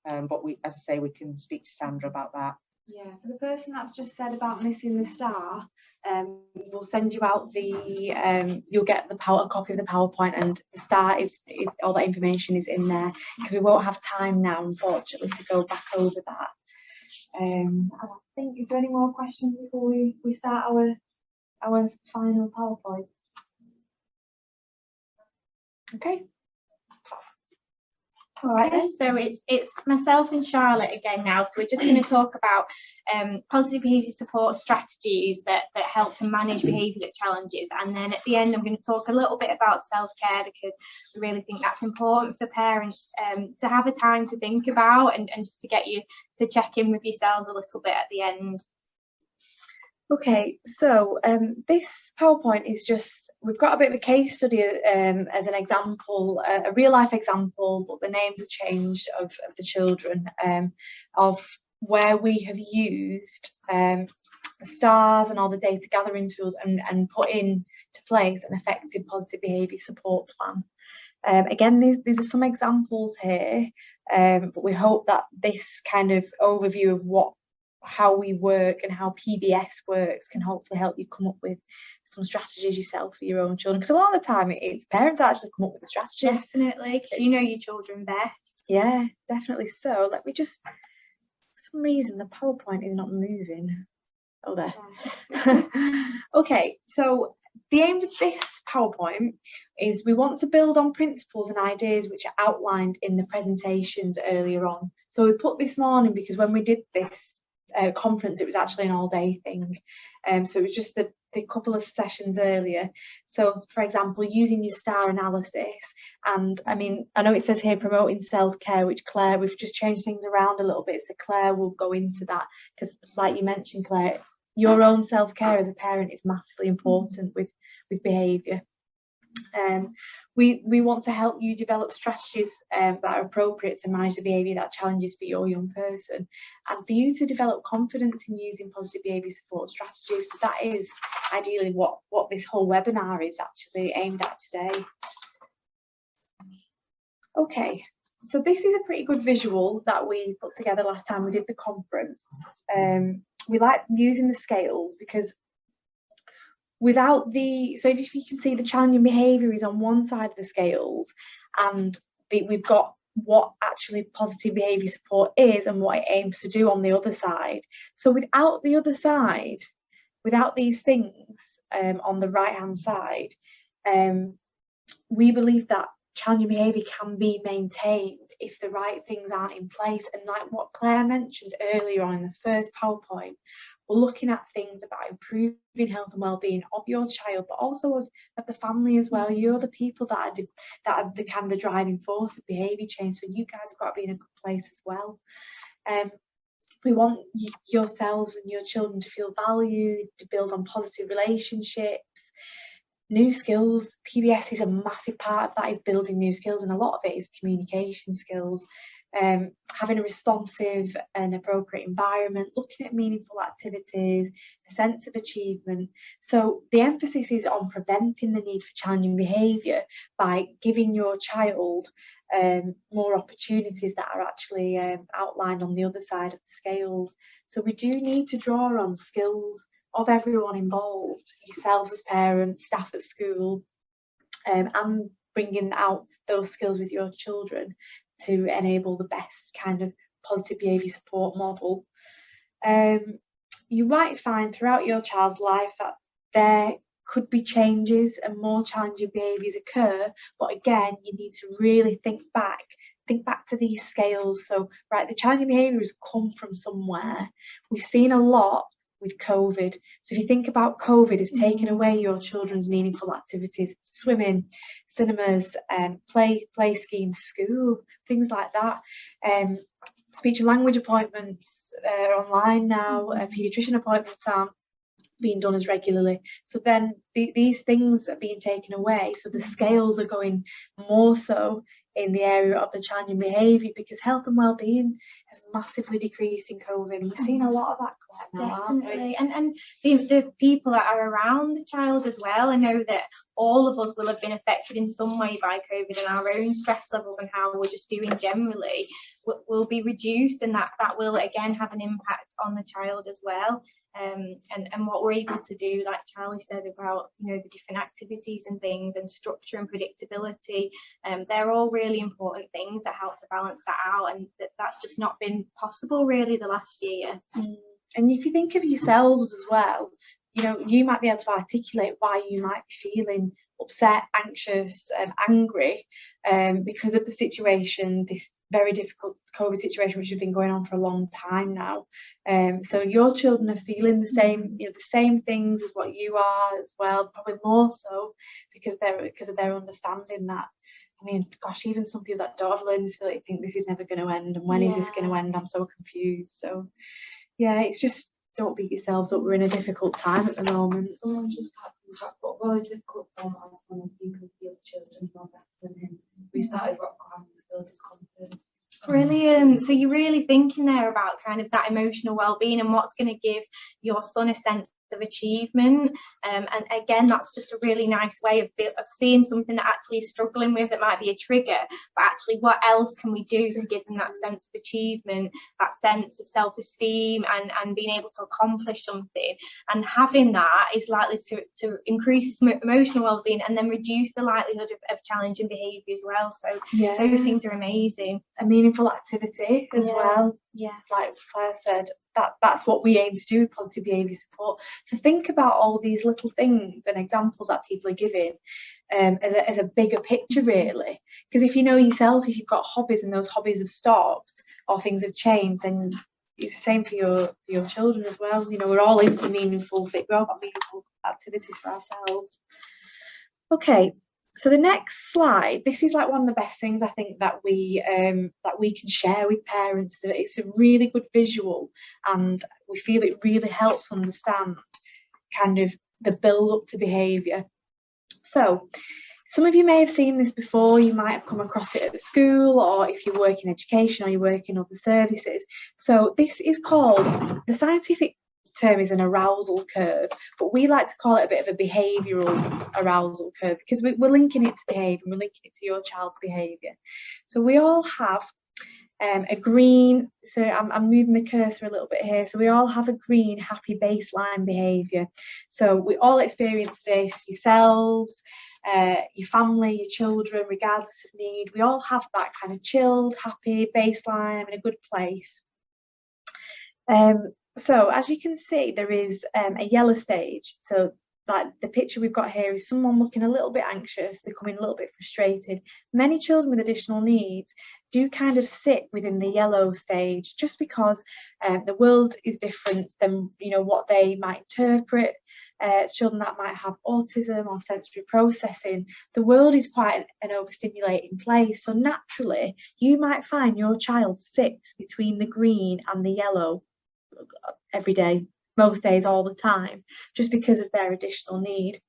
But as I say, we can speak to Sandra about that. Yeah, for the person that's just said about missing the star, we'll send you out you'll get a copy of the PowerPoint, and the star all that information is in there, because we won't have time now, unfortunately, to go back over that. And I think, is there any more questions before we start our final PowerPoint? Okay. All right, then. So it's myself and Charlotte again now. So we're just going to talk about positive behaviour support strategies that help to manage behaviour challenges. And then at the end, I'm going to talk a little bit about self-care, because we really think that's important for parents to have a time to think about, and just to get you to check in with yourselves a little bit at the end. Okay, so this PowerPoint is just, we've got a bit of a case study as an example, a real life example, but the names are changed of the children, of where we have used the stars and all the data gathering tools and put into place an effective positive behaviour support plan. Again, these are some examples here, but we hope that this kind of overview of how we work and how PBS works can hopefully help you come up with some strategies yourself for your own children, because a lot of the time it's parents that actually come up with the strategies. Definitely, because you know your children best. Yeah, definitely. So let me just, for some reason the PowerPoint is not moving. Oh, there. Okay, so the aims of this PowerPoint is we want to build on principles and ideas which are outlined in the presentations earlier on. So we put this morning because when we did this conference, it was actually an all-day thing, so it was just the couple of sessions earlier. So for example, using your star analysis, and I mean, I know it says here promoting self-care, which Claire, we've just changed things around a little bit, so Claire will go into that, because like you mentioned, Claire, your own self-care as a parent is massively important with behaviour. We want to help you develop strategies that are appropriate to manage the behaviour that challenges for your young person, and for you to develop confidence in using positive behaviour support strategies. So that is ideally what this whole webinar is actually aimed at today. Okay, so this is a pretty good visual that we put together last time we did the conference. We like using the scales because without so if you can see, the challenging behaviour is on one side of the scales, and we've got what actually positive behaviour support is and what it aims to do on the other side. So without the other side, without these things on the right hand side, we believe that challenging behaviour can be maintained if the right things aren't in place. And like what Claire mentioned earlier on in the first PowerPoint, we're looking at things about improving health and well-being of your child, but also of the family as well. You're the people that are the kind of the driving force of behaviour change, so you guys have got to be in a good place as well. We want yourselves and your children to feel valued, to build on positive relationships, new skills. PBS is a massive part of that, is building new skills, and a lot of it is communication skills. Having a responsive and appropriate environment, looking at meaningful activities, a sense of achievement. So the emphasis is on preventing the need for challenging behaviour by giving your child more opportunities that are actually outlined on the other side of the scales. So we do need to draw on skills of everyone involved, yourselves as parents, staff at school, and bringing out those skills with your children to enable the best kind of positive behaviour support model. You might find throughout your child's life that there could be changes and more challenging behaviours occur, but again, you need to really think back to these scales. So, right, the challenging behaviours come from somewhere. We've seen a lot with COVID. So if you think about COVID, it's taken away your children's meaningful activities, swimming, cinemas, play schemes, school, things like that. Speech and language appointments are online now. Paediatrician appointments aren't being done as regularly. So then these things are being taken away. So the scales are going more so in the area of the challenging behaviour, because health and well-being has massively decreased in COVID. We've seen a lot of that, Claire, now, definitely, and the people that are around the child as well. I know that all of us will have been affected in some way by COVID, and our own stress levels and how we're just doing generally will be reduced, and that will again have an impact on the child as well. And what we're able to do, like Charlie said about, you know, the different activities and things, and structure and predictability, they're all really important things that help to balance that out, and that's just not been possible really the last year. And if you think of yourselves as well, you know, you might be able to articulate why you might be feeling upset, anxious, angry because of the situation, this very difficult COVID situation, which has been going on for a long time now. So your children are feeling the same, the same things as what you are as well, probably more so because of their understanding that. I mean, gosh, even some people that don't have learning disability think this is never going to end, and when is this going to end? I'm so confused. So, yeah, it's just, don't beat yourselves up. We're in a difficult time at the moment. Someone just typed in the chat, but well, it's difficult for our son as he can see other children who are better than him. We started rock climbing to build his confidence. Brilliant. So you're really thinking there about kind of that emotional well-being and what's going to give your son a sense of achievement. And again, that's just a really nice way of seeing something that actually is struggling with, that might be a trigger, but actually what else can we do to give them that sense of achievement, that sense of self-esteem and being able to accomplish something. And having that is likely to increase his emotional well-being and then reduce the likelihood of challenging behaviour as well. So those things are amazing. A meaningful activity as well. Yeah. Like Claire said, that's what we aim to do with positive behaviour support. So think about all these little things and examples that people are giving as a bigger picture, really. Because if you know yourself, if you've got hobbies and those hobbies have stopped or things have changed, then it's the same for your children as well. We're all into meaningful activities for ourselves. Okay. So the next slide, this is like one of the best things I think that we can share with parents. It's a really good visual, and we feel it really helps understand kind of the build up to behaviour. So some of you may have seen this before. You might have come across it at the school, or if you work in education or you work in other services. So this is called, the scientific term is an arousal curve, but we like to call it a bit of a behavioural arousal curve, because we're linking it to behaviour, we're linking it to your child's behaviour. So we all have a green, so I'm moving the cursor a little bit here, so we all have a green happy baseline behaviour. So we all experience this, yourselves, your family, your children, regardless of need. We all have that kind of chilled, happy baseline. I'm in a good place. So as you can see, there is a yellow stage. So that the picture we've got here is someone looking a little bit anxious, becoming a little bit frustrated. Many children with additional needs do kind of sit within the yellow stage, just because the world is different than what they might interpret. Children that might have autism or sensory processing, the world is quite an overstimulating place. So naturally, you might find your child sits between the green and the yellow every day, most days, all the time, just because of their additional need.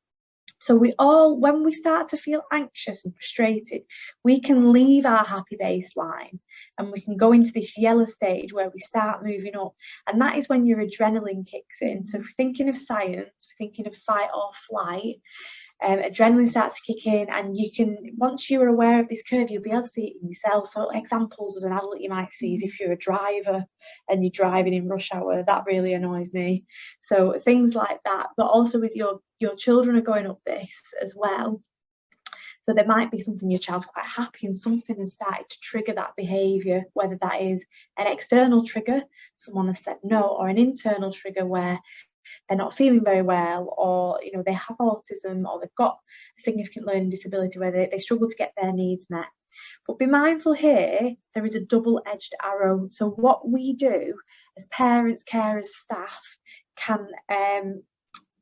So when we start to feel anxious and frustrated, we can leave our happy baseline and we can go into this yellow stage where we start moving up, and that is when your adrenaline kicks in. So if we're thinking of science, we're thinking of fight or flight, adrenaline starts to kick in, and you can, once you're aware of this curve, you'll be able to see it in yourself. So examples as an adult you might see is if you're a driver and you're driving in rush hour, that really annoys me. So things like that, but also with your children are going up this as well. So there might be something your child's quite happy and something has started to trigger that behaviour, whether that is an external trigger, someone has said no, or an internal trigger where they're not feeling very well, or they have autism, or they've got a significant learning disability where they struggle to get their needs met. But be mindful here, there is a double-edged arrow. So what we do as parents, carers, staff can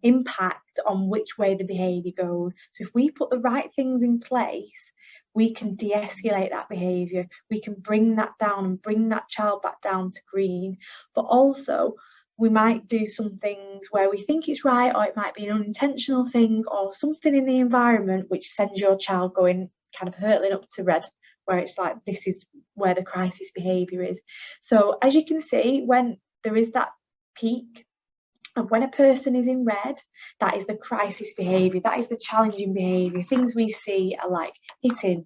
impact on which way the behaviour goes. So if we put the right things in place, we can de-escalate that behaviour, we can bring that down and bring that child back down to green. But also we might do some things where we think it's right, or it might be an unintentional thing or something in the environment which sends your child going kind of hurtling up to red, where it's like, this is where the crisis behaviour is. So as you can see, when there is that peak, and when a person is in red, that is the crisis behaviour, that is the challenging behaviour. Things we see are like hitting,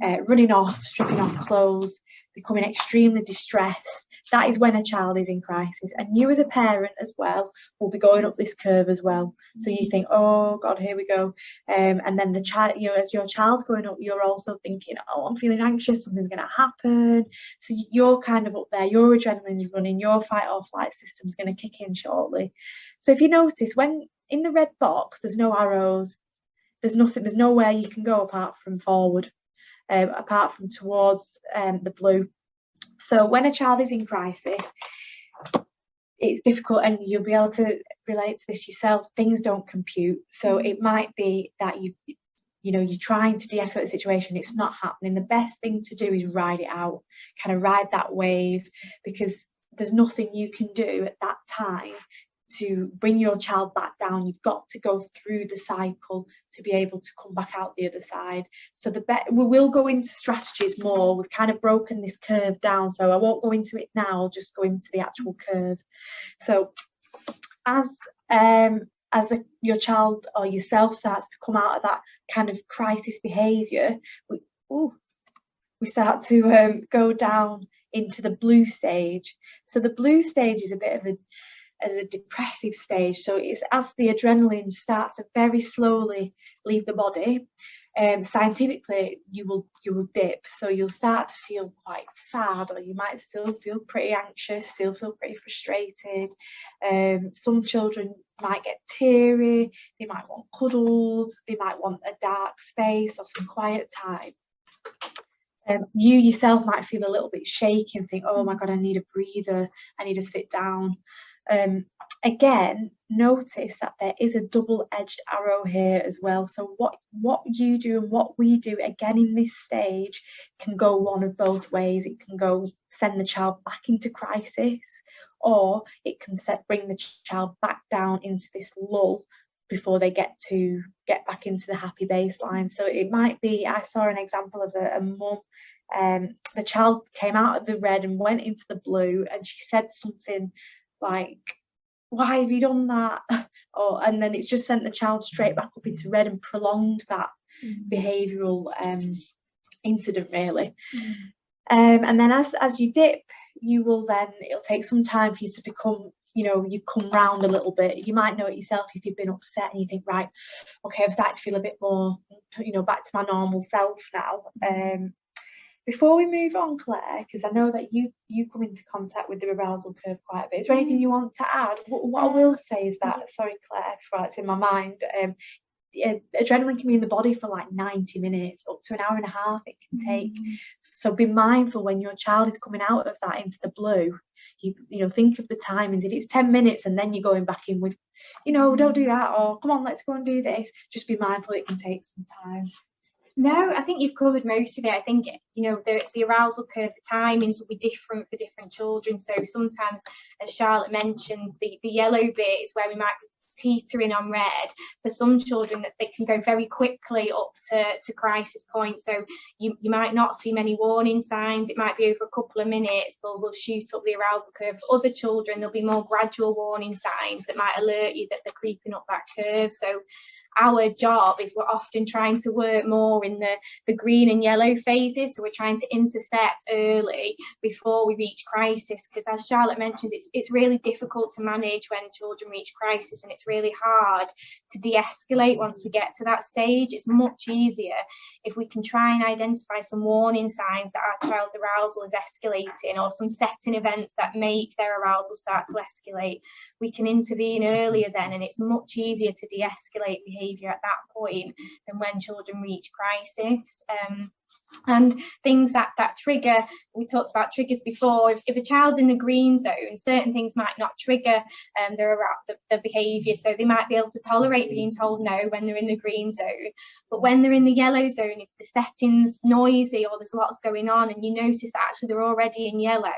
running off, stripping off clothes, becoming extremely distressed. That is when a child is in crisis. And you as a parent as well will be going up this curve as well. So you think, oh God, here we go. And then the child, as your child's going up, you're also thinking, oh, I'm feeling anxious, something's going to happen. So you're kind of up there, your adrenaline's running, your fight or flight system's going to kick in shortly. So if you notice, when in the red box, there's no arrows. there's nowhere you can go apart from forward, apart from towards the blue. So when a child is in crisis, it's difficult, and you'll be able to relate to this yourself. Things don't compute. So it might be that you're trying to de-escalate the situation, it's not happening. The best thing to do is ride it out, kind of ride that wave, because there's nothing you can do at that time to bring your child back down. You've got to go through the cycle to be able to come back out the other side. So we will go into strategies more. We've kind of broken this curve down, so I won't go into it now. I'll just go into the actual curve. So as your child or yourself starts to come out of that kind of crisis behaviour, we start to go down into the blue stage. So the blue stage is a bit of a depressive stage. So it's as the adrenaline starts to very slowly leave the body. Scientifically, you will dip, so you'll start to feel quite sad, or you might still feel pretty anxious, still feel pretty frustrated. Some children might get teary, they might want cuddles, they might want a dark space or some quiet time. You yourself might feel a little bit shaky and think, oh my God, I need a breather, I need to sit down. Again, notice that there is a double-edged arrow here as well. So what you do and what we do again in this stage can go one of both ways. It can go send the child back into crisis, or it can bring the child back down into this lull before they get back into the happy baseline. So it might be, I saw an example of a mum. The child came out of the red and went into the blue, and she said something like, why have you done that? And then it's just sent the child straight back up into red and prolonged that behavioural incident, really. And then as you dip, it'll take some time for you to become, you've come round a little bit. You might know it yourself if you've been upset and you think, right, okay, I've started to feel a bit more, back to my normal self now. Before we move on, Claire, because I know that you come into contact with the arousal curve quite a bit, is there anything you want to add? What I will say is that, sorry Claire, before it's in my mind, adrenaline can be in the body for like 90 minutes, up to an hour and a half it can take. So be mindful when your child is coming out of that into the blue. You think of the timings. If it's 10 minutes and then you're going back in with, don't do that, or come on, let's go and do this. Just be mindful it can take some time. No, I think you've covered most of it. I think, the arousal curve, the timings will be different for different children. So sometimes, as Charlotte mentioned, the yellow bit is where we might be teetering on red. For some children, that they can go very quickly up to crisis point. So you might not see many warning signs. It might be over a couple of minutes, they'll shoot up the arousal curve. For other children, there'll be more gradual warning signs that might alert you that they're creeping up that curve. So our job is we're often trying to work more in the green and yellow phases. So we're trying to intercept early before we reach crisis, because as Charlotte mentioned, it's really difficult to manage when children reach crisis, and it's really hard to de-escalate once we get to that stage. It's much easier if we can try and identify some warning signs that our child's arousal is escalating, or some setting events that make their arousal start to escalate. We can intervene earlier then, and it's much easier to de-escalate behaviour at that point than when children reach crisis. And things that trigger, we talked about triggers before. If a child's in the green zone, certain things might not trigger their behaviour. So they might be able to tolerate being told no when they're in the green zone. But when they're in the yellow zone, if the setting's noisy or there's lots going on and you notice that actually they're already in yellow,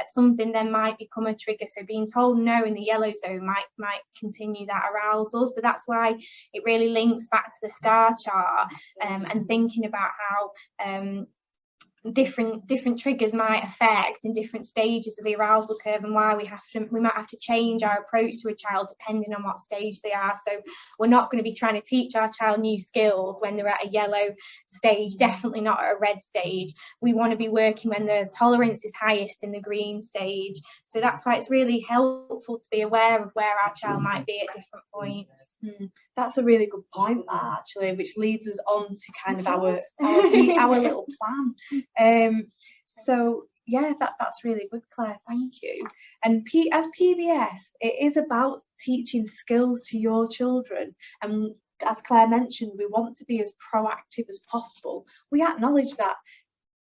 something then might become a trigger. So being told no in the yellow zone might continue that arousal. So that's why it really links back to the star chart, and thinking about how different triggers might affect in different stages of the arousal curve, and why we might have to change our approach to a child depending on what stage they are. So we're not going to be trying to teach our child new skills when they're at a yellow stage, definitely not at a red stage. We want to be working when the tolerance is highest in the green stage. So that's why it's really helpful to be aware of where our child might be at different points. That's a really good point, that, actually, which leads us on to kind of our little plan. So yeah, that's really good, Claire, thank you. And as PBS, it is about teaching skills to your children, and as Claire mentioned, we want to be as proactive as possible. We acknowledge that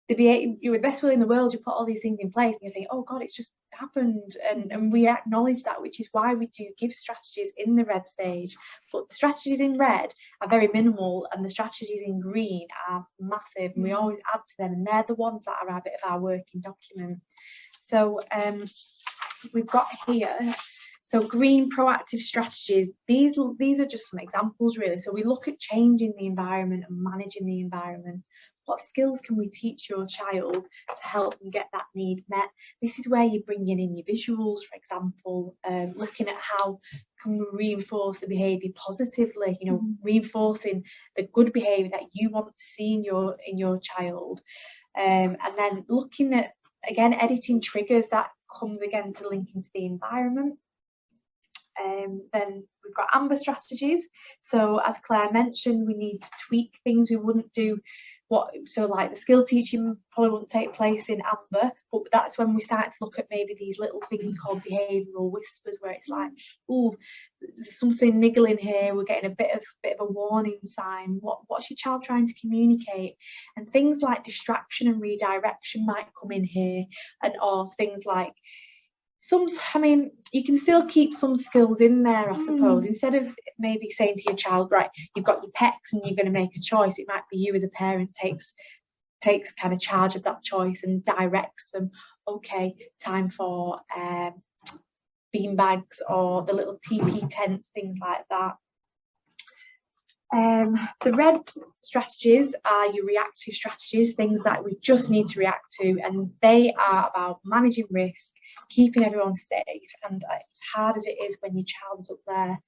you're the best will in the world, you put all these things in place and you think, oh God, it's just happened, and we acknowledge that, which is why we do give strategies in the red stage. But the strategies in red are very minimal and the strategies in green are massive, and we always add to them, and they're the ones that are a bit of our working document. So we've got here, so green proactive strategies, these are just some examples really. So we look at changing the environment and managing the environment. What skills can we teach your child to help them get that need met? This is where you're bringing in your visuals, for example, looking at how can we reinforce the behaviour positively, you know, reinforcing the good behaviour that you want to see in your child, and then looking at, again, editing triggers that comes again to link into the environment. Then we've got amber strategies. So as Claire mentioned, we need to tweak things we wouldn't do. So like the skill teaching probably wouldn't take place in amber, but that's when we start to look at maybe these little things called behavioural whispers, where it's like, oh, there's something niggling here, we're getting a bit of a warning sign. What's your child trying to communicate? And things like distraction and redirection might come in here, or things like you can still keep some skills in there, I suppose. Instead of maybe saying to your child, right, you've got your pecs and you're going to make a choice, it might be you as a parent takes kind of charge of that choice and directs them. Okay, time for bean bags or the little TP tents, things like that. The red strategies are your reactive strategies, things that we just need to react to, and they are about managing risk, keeping everyone safe. And as hard as it is when your child is up there,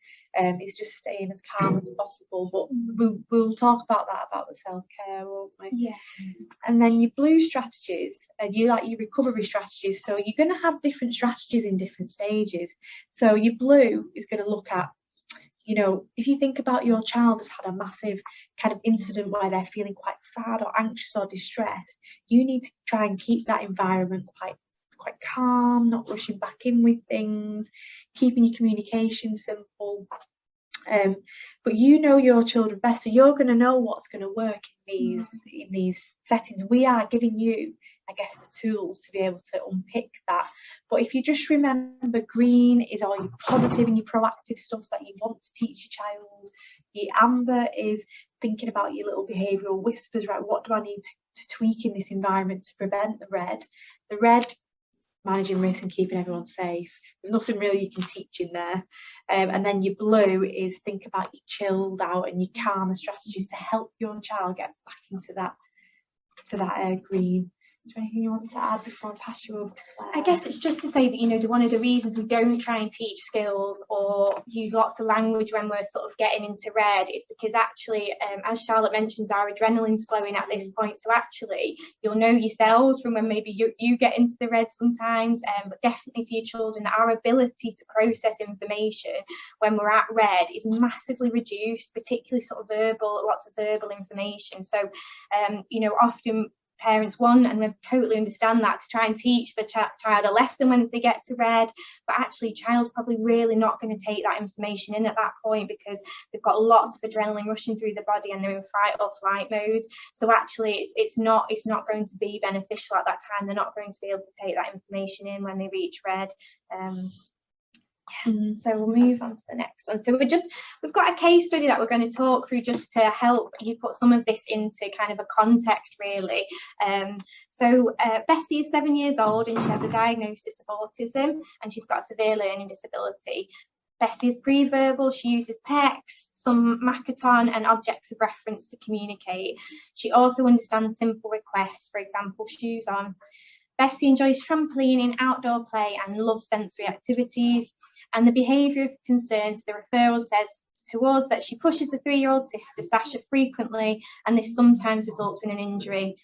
it's just staying as calm as possible. But we'll talk about that, about the self-care, won't we? Yeah. And then your blue strategies, and your recovery strategies. So you're going to have different strategies in different stages. So your blue is going to look at, you know, if you think about your child has had a massive kind of incident where they're feeling quite sad or anxious or distressed, you need to try and keep that environment quite calm, not rushing back in with things, keeping your communication simple. But you know your children best, so you're going to know what's going to work in these settings. We are giving you, I guess, the tools to be able to unpick that. But if you just remember, green is all your positive and your proactive stuff that you want to teach your child. Your amber is thinking about your little behavioural whispers, right? What do I need to tweak in this environment to prevent the red? The red, managing risk and keeping everyone safe. There's nothing really you can teach in there. And then your blue is think about your chilled out and your calmer strategies to help your child get back into that green. Is there anything you want to add before I pass you over to Claire? I guess it's just to say that, you know, one of the reasons we don't try and teach skills or use lots of language when we're sort of getting into red is because actually, as Charlotte mentions, our adrenaline's flowing at this point. So actually, you'll know yourselves from when maybe you get into the red sometimes, but definitely for your children, our ability to process information when we're at red is massively reduced, particularly sort of lots of verbal information. So, you know, often parents want, and we totally understand that, to try and teach the child a lesson once they get to red, but actually child's probably really not going to take that information in at that point because they've got lots of adrenaline rushing through the body and they're in fight or flight mode. So actually it's not going to be beneficial at that time. They're not going to be able to take that information in when they reach red. So we'll move on to the next one. So we've got a case study that we're going to talk through just to help you put some of this into kind of a context, really. So Bessie is 7 years old and she has a diagnosis of autism and she's got a severe learning disability. Bessie is pre-verbal, she uses PECs, some Makaton and objects of reference to communicate. She also understands simple requests, for example, shoes on. Bessie enjoys trampolining, outdoor play and loves sensory activities. And the behaviour of concern, so the referral says to us that she pushes a 3-year-old sister, Sasha, frequently, and this sometimes results in an injury.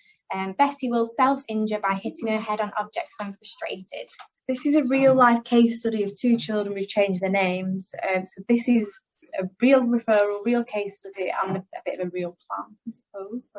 Bessie will self-injure by hitting her head on objects when frustrated. This is a real-life case study of 2 children we've changed their names. So this is a real referral, real case study, and a bit of a real plan, I suppose.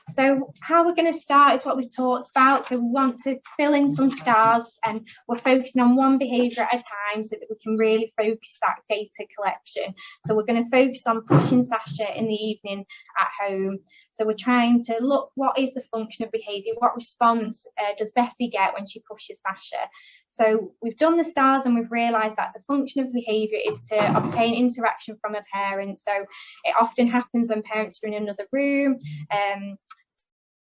So how we're going to start is what we've talked about. So we want to fill in some stars, and we're focusing on one behaviour at a time so that we can really focus that data collection. So we're going to focus on pushing Sasha in the evening at home. So we're trying to look, what is the function of behaviour? What response does Bessie get when she pushes Sasha? So we've done the stars and we've realised that the function of behaviour is to obtain interaction from a parent. So it often happens when parents are in another room.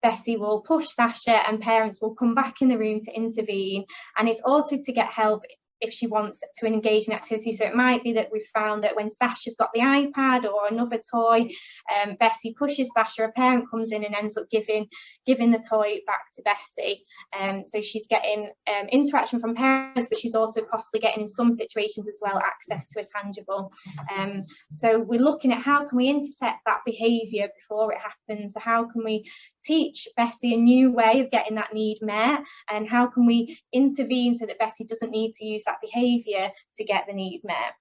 Bessie will push Sasha and parents will come back in the room to intervene, and it's also to get help if she wants to engage in activity. So it might be that we've found that when Sasha's got the iPad or another toy, Bessie pushes Sasha, a parent comes in and ends up giving the toy back to Bessie. So she's getting interaction from parents, but she's also possibly getting, in some situations as well, access to a tangible. So we're looking at how can we intercept that behaviour before it happens. So how can we teach Bessie a new way of getting that need met, and how can we intervene so that Bessie doesn't need to use that behaviour to get the need met.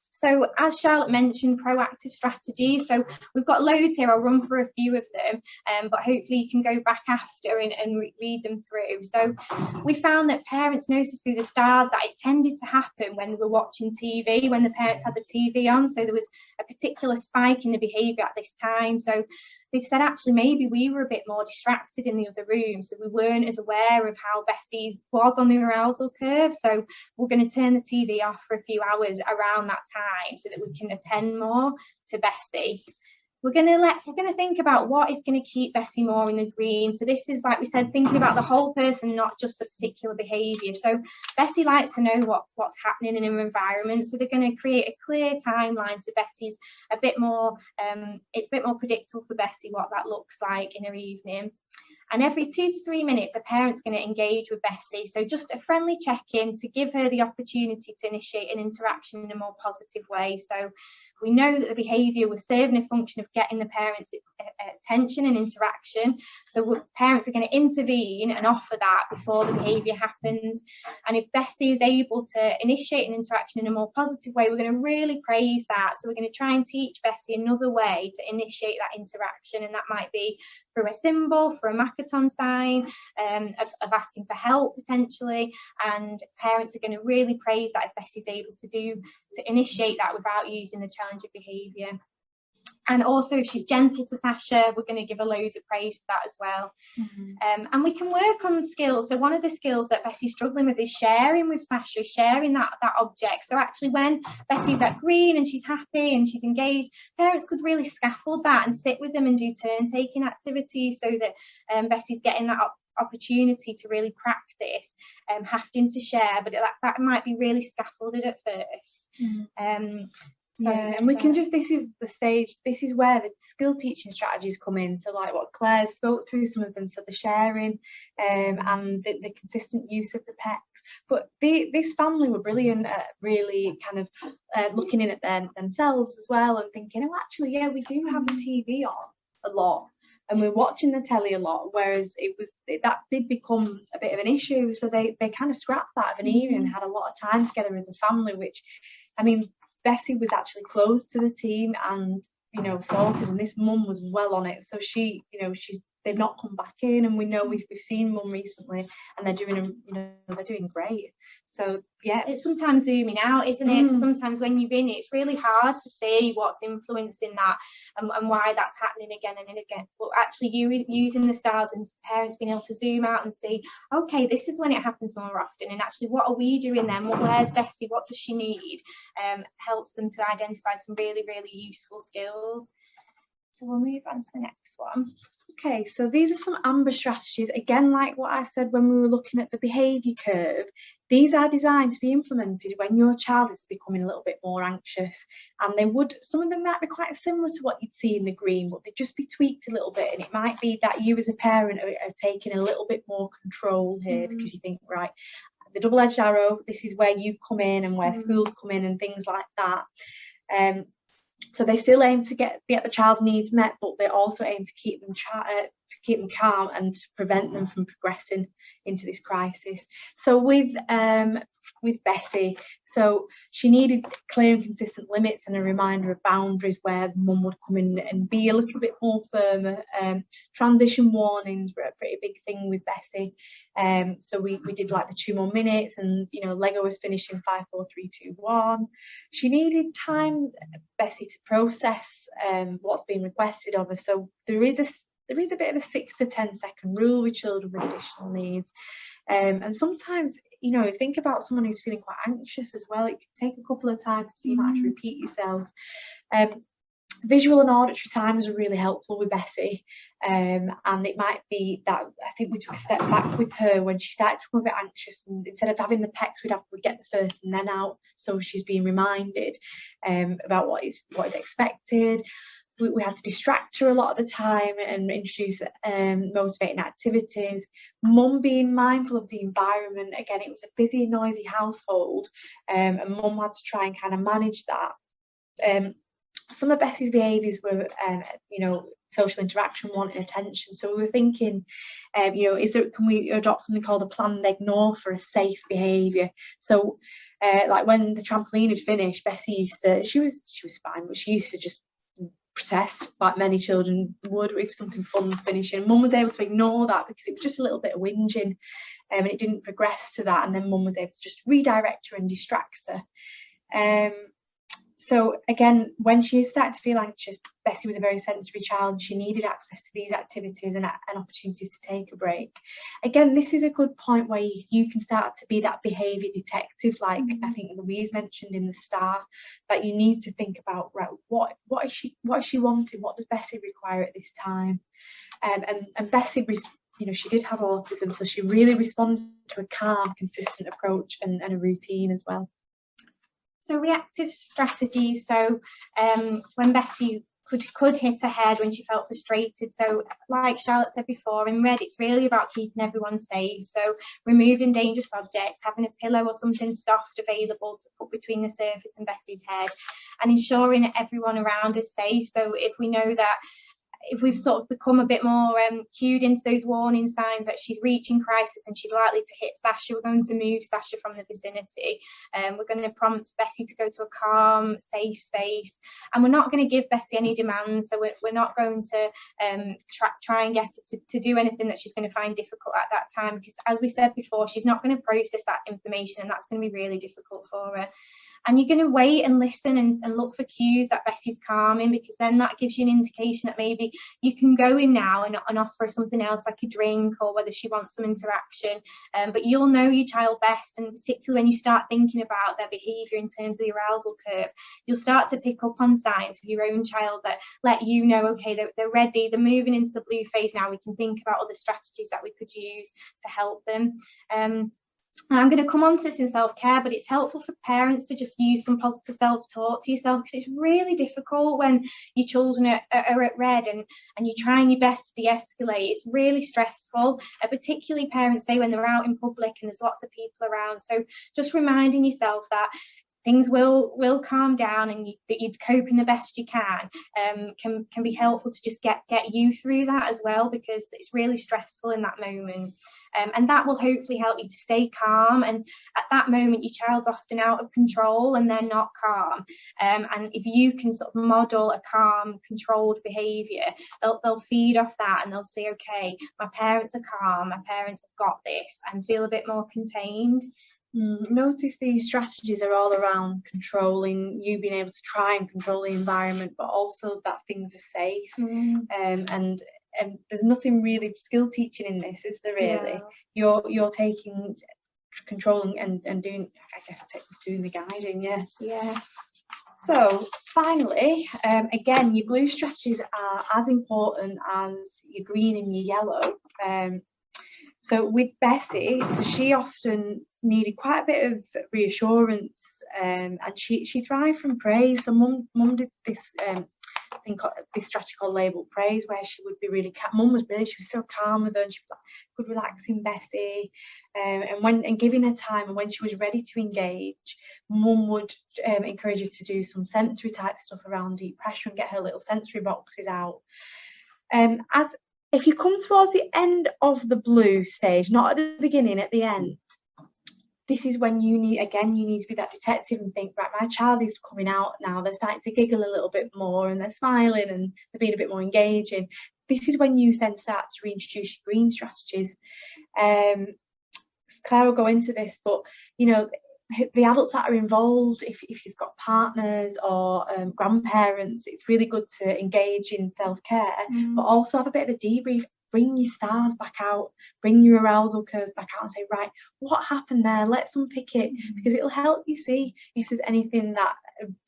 So as Charlotte mentioned, proactive strategies. So we've got loads here. I'll run through a few of them, but hopefully you can go back after and read them through. So we found that parents noticed through the stars that it tended to happen when they were watching TV, when the parents had the TV on. So there was a particular spike in the behaviour at this time. So they've said actually maybe we were a bit more distracted in the other room, so we weren't as aware of how Bessie's was on the arousal curve. So we're going to turn the TV off for a few hours around that time so that we can attend more to Bessie. We're going to think about what is going to keep Bessie more in the green. So this is, like we said, thinking about the whole person, not just the particular behaviour. So Bessie likes to know what's happening in her environment. So they're going to create a clear timeline so Bessie's a bit more, it's a bit more predictable for Bessie what that looks like in her evening. And every 2 to 3 minutes, a parent's going to engage with Bessie. So just a friendly check-in to give her the opportunity to initiate an interaction in a more positive way. So we know that the behaviour was serving a function of getting the parents' attention and interaction. So parents are going to intervene and offer that before the behaviour happens. And if Bessie is able to initiate an interaction in a more positive way, we're going to really praise that. So we're going to try and teach Bessie another way to initiate that interaction. And that might be through a symbol, through a Makaton sign, of asking for help potentially. And parents are going to really praise that if Bessie's able to initiate that without using the challenge of behaviour. And also, if she's gentle to Sasha, we're going to give her loads of praise for that as well. And we can work on skills. So one of the skills that Bessie's struggling with is sharing with Sasha, sharing that object. So actually, when Bessie's at green and she's happy and she's engaged, parents could really scaffold that and sit with them and do turn-taking activities so that Bessie's getting that opportunity to really practice having to share. But that might be really scaffolded at first. So, and we can just, this is the stage, this is where the skill teaching strategies come in. So like what Claire spoke through, some of them, so the sharing and the consistent use of the PECs. But this family were brilliant at really kind of looking in at themselves as well and thinking, oh, actually, yeah, we do have the TV on a lot and we're watching the telly a lot, whereas that did become a bit of an issue. So they kind of scrapped that of an evening and had a lot of time together as a family, which, I mean, Bessie was actually close to the team and, you know, sorted, and this mum was well on it. So she, you know, they've not come back in, and we know we've seen mum recently, and they're doing great. So yeah, it's sometimes zooming out, isn't it? So sometimes when you're in it, it's really hard to see what's influencing that and why that's happening again and again. But actually, using the stars and parents being able to zoom out and see, okay, this is when it happens more often, and actually, what are we doing then? Where's Bessie? What does she need? Helps them to identify some really, really useful skills. So we'll move on to the next one. Okay, so these are some AMBER strategies. Again, like what I said when we were looking at the behaviour curve, these are designed to be implemented when your child is becoming a little bit more anxious. And some of them might be quite similar to what you'd see in the green, but they'd just be tweaked a little bit. And it might be that you as a parent are taking a little bit more control here because you think, right, the double-edged arrow, this is where you come in and where schools come in and things like that. So they still aim to get the child's needs met, but they also aim to keep them keep them calm and to prevent them from progressing into this crisis. So with Bessie, so she needed clear and consistent limits and a reminder of boundaries where mum would come in and be a little bit more firmer. Transition warnings were a pretty big thing with Bessie. So we did like the 2 more minutes, and Lego was finishing 5, 4, 3, 2, 1. She needed time, Bessie, to process what's been requested of her. So there is a bit of a 6 to 10 second rule with children with additional needs. And sometimes, think about someone who's feeling quite anxious as well. It can take a couple of times so you might have to repeat yourself. Visual and auditory times are really helpful with Bessie. And it might be that I think we took a step back with her when she started to become a bit anxious, and instead of having the PECs, we'd get the first and then out, so she's being reminded about what is expected. We had to distract her a lot of the time and introduce motivating activities. Mum being mindful of the environment. Again, it was a busy, noisy household, and mum had to try and kind of manage that. Some of Bessie's behaviours were, social interaction, wanting attention. So we were thinking, can we adopt something called a planned ignore for a safe behaviour? So, like when the trampoline had finished, Bessie she was fine, but she used to just protest like many children would if something fun was finishing. Mum was able to ignore that because it was just a little bit of whinging, and it didn't progress to that, and then mum was able to just redirect her and distract her. So again, when she started to feel anxious, Bessie was a very sensory child, and she needed access to these activities and opportunities to take a break. Again, this is a good point where you can start to be that behaviour detective, like I think Louise mentioned in the start, that you need to think about, right, what is she wanting? What does Bessie require at this time? And Bessie was, she did have autism, so she really responded to a calm, consistent approach and a routine as well. So reactive strategies. So when Bessie could hit her head when she felt frustrated. So like Charlotte said before, in red, it's really about keeping everyone safe. So removing dangerous objects, having a pillow or something soft available to put between the surface and Bessie's head, and ensuring that everyone around is safe. So if we know that, if we've sort of become a bit more cued into those warning signs that she's reaching crisis and she's likely to hit Sasha, we're going to move Sasha from the vicinity. We're going to prompt Bessie to go to a calm, safe space, and we're not going to give Bessie any demands. So we're not going to try and get her to do anything that she's going to find difficult at that time, because as we said before, she's not going to process that information, and that's going to be really difficult for her. And you're going to wait and listen and look for cues that Bessie's calming, because then that gives you an indication that maybe you can go in now and offer something else like a drink, or whether she wants some interaction. But you'll know your child best, and particularly when you start thinking about their behaviour in terms of the arousal curve, you'll start to pick up on signs for your own child that let you know, okay, they're ready, they're moving into the blue phase now. We can think about other strategies that we could use to help them. And I'm going to come on to this in self-care, but it's helpful for parents to just use some positive self-talk to yourself, because it's really difficult when your children are at red and you're trying your best to de-escalate. It's really stressful, particularly parents say when they're out in public and there's lots of people around. So just reminding yourself that things will calm down, and that you're coping the best you can be helpful to just get you through that as well, because it's really stressful in that moment. And that will hopefully help you to stay calm. And at that moment, your child's often out of control and they're not calm. And if you can sort of model a calm, controlled behaviour, they'll feed off that, and they'll say, okay, my parents are calm, my parents have got this, and feel a bit more contained. Notice these strategies are all around controlling, you being able to try and control the environment, but also that things are safe. And there's nothing really skill teaching in this, is there really? Yeah. You're taking control and doing, I guess, doing the guiding. Yeah. So finally, again, your blue strategies are as important as your green and your yellow. So with Bessie, so she often needed quite a bit of reassurance, and she thrived from praise. So mum did this this strategy called label praise, where she would be really mum was so calm with her, and she was like good relaxing Bessie, and giving her time, and when she was ready to engage, mum would encourage her to do some sensory type stuff around deep pressure and get her little sensory boxes out. If you come towards the end of the blue stage, not at the beginning, at the end, this is when you need to be that detective and think, right, my child is coming out now, they're starting to giggle a little bit more and they're smiling and they're being a bit more engaging. This is when you then start to reintroduce your green strategies. Claire will go into this, but you know, the adults that are involved, if you've got partners or grandparents, it's really good to engage in self-care, but also have a bit of a debrief. Bring your stars back out, bring your arousal curves back out and say, right, what happened there? Let's unpick it, because it'll help you see if there's anything that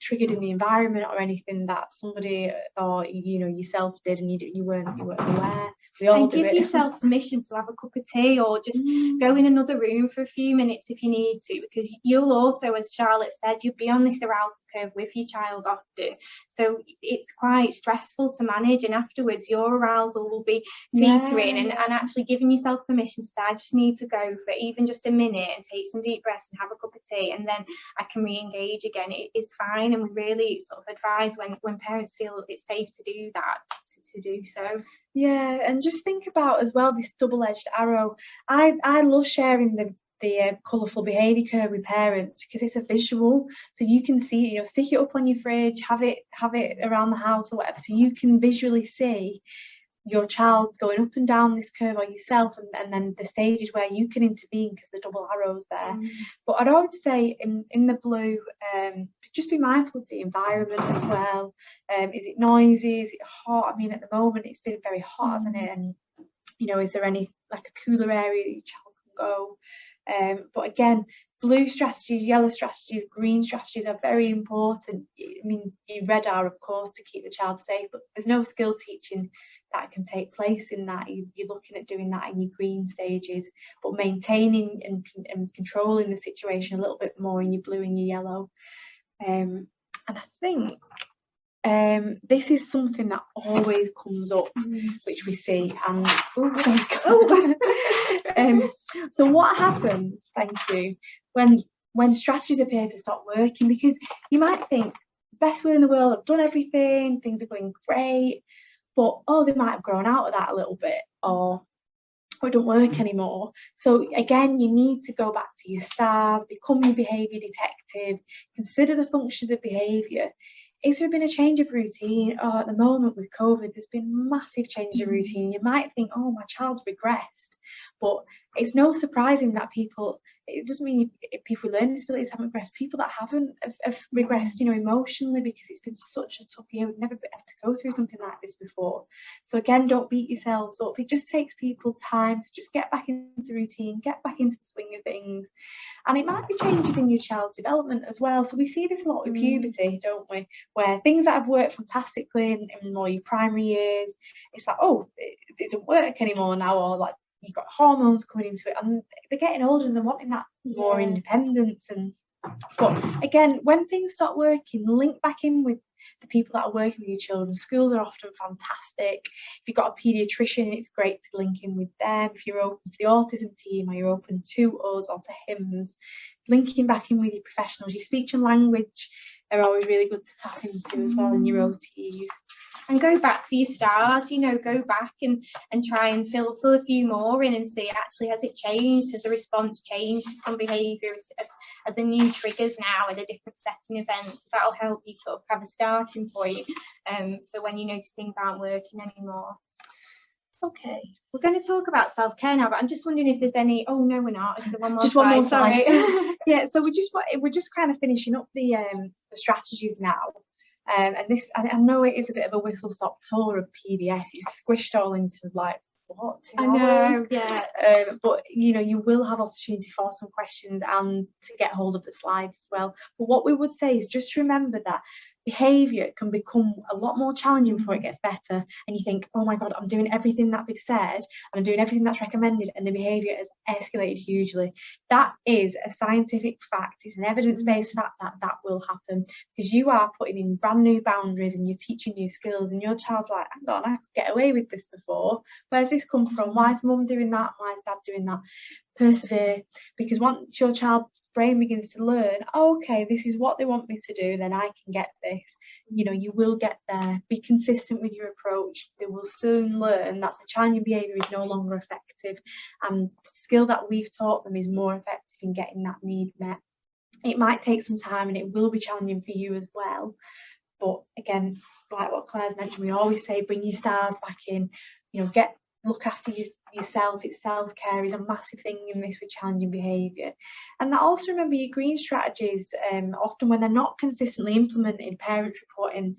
triggered in the environment or anything that somebody or yourself did and you weren't aware. We all and do give it. yourself permission to have a cup of tea or just go in another room for a few minutes if you need to, because you'll also, as Charlotte said, you'll be on this arousal curve with your child often, so it's quite stressful to manage, and afterwards your arousal will be teetering, and actually giving yourself permission to say, I just need to go for even just a minute and take some deep breaths and have a cup of tea, and then I can re-engage again. It is fine, and we really sort of advise when parents feel it's safe to do that, to do so. Yeah, and just think about as well this double-edged arrow. I love sharing the colourful behaviour curve with parents because it's a visual, so you can see it. Stick it up on your fridge, have it around the house or whatever, so you can visually see your child going up and down this curve, or yourself, and then the stages where you can intervene because the double arrows there. But I'd always say in the blue, just be mindful of the environment as well. Is it noisy? Is it hot? I mean, at the moment it's been very hot, hasn't it? And is there any like a cooler area that your child can go? But again, blue strategies, yellow strategies, green strategies are very important. I mean, your red are, of course, to keep the child safe, but there's no skill teaching that can take place in that. You're looking at doing that in your green stages, but maintaining and controlling the situation a little bit more in your blue and your yellow. And I think this is something that always comes up, which we see, and so what happens, thank you, when strategies appear to stop working? Because you might think, best will in the world, I've done everything, things are going great, but they might have grown out of that a little bit, or it don't work anymore. So again, you need to go back to your stars, become your behaviour detective, consider the functions of behaviour. Is there been a change of routine? At the moment with COVID, there's been massive changes of routine. You might think, my child's regressed, but it's no surprising that it doesn't mean people with learning disabilities haven't regressed. People that haven't have regressed, emotionally, because it's been such a tough year. We've never had to go through something like this before. So again, don't beat yourselves up. It just takes people time to just get back into routine, get back into the swing of things. And it might be changes in your child's development as well. So we see this a lot with puberty, don't we? Where things that have worked fantastically in more your primary years, it's like, it doesn't work anymore now, or like you've got hormones coming into it, and they're getting older and they're wanting that more independence. But again, when things start working, link back in with the people that are working with your children. Schools are often fantastic. If you've got a paediatrician, it's great to link in with them. If you're open to the autism team, or you're open to us or to HIMS, linking back in with your professionals. Your speech and language are always really good to tap into as well in your OTs. And go back to your stars, go back and try and fill a few more in and see, actually, has it changed? Has the response changed to some behaviours? Are the new triggers now? Are the different setting events? That'll help you sort of have a starting point for when you notice things aren't working anymore. Okay, we're going to talk about self-care now, but I'm just wondering if there's any. Oh no, we're not. It's the one more just slide. One more slide. Sorry. Yeah, so we're just kind of finishing up the strategies now. And this, I know it is a bit of a whistle-stop tour of PDS. It's squished all into like, what, 2 hours? I know, yeah. But you will have opportunity for some questions and to get hold of the slides as well. But what we would say is just remember that behaviour can become a lot more challenging before it gets better, and you think, oh my god, I'm doing everything that they've said and I'm doing everything that's recommended, and the behaviour has escalated hugely. That is a scientific fact. It's an evidence-based fact that will happen, because you are putting in brand new boundaries and you're teaching new skills, and your child's like, hang on, I could get away with this before. Where's this come from? Why is mum doing that? Why is dad doing that? persevere, because once your child's brain begins to learn, oh, okay, this is what they want me to do, then I can get this. You know, you will get there. Be consistent with your approach. They will soon learn that the challenging behaviour is no longer effective, and the skill that we've taught them is more effective in getting that need met. It might take some time and it will be challenging for you as well, but again, like what Claire's mentioned, we always say bring your stars back in, you know, look after yourself. It's self-care is a massive thing in this with challenging behaviour. And that also, remember your green strategies, often when they're not consistently implemented, parents reporting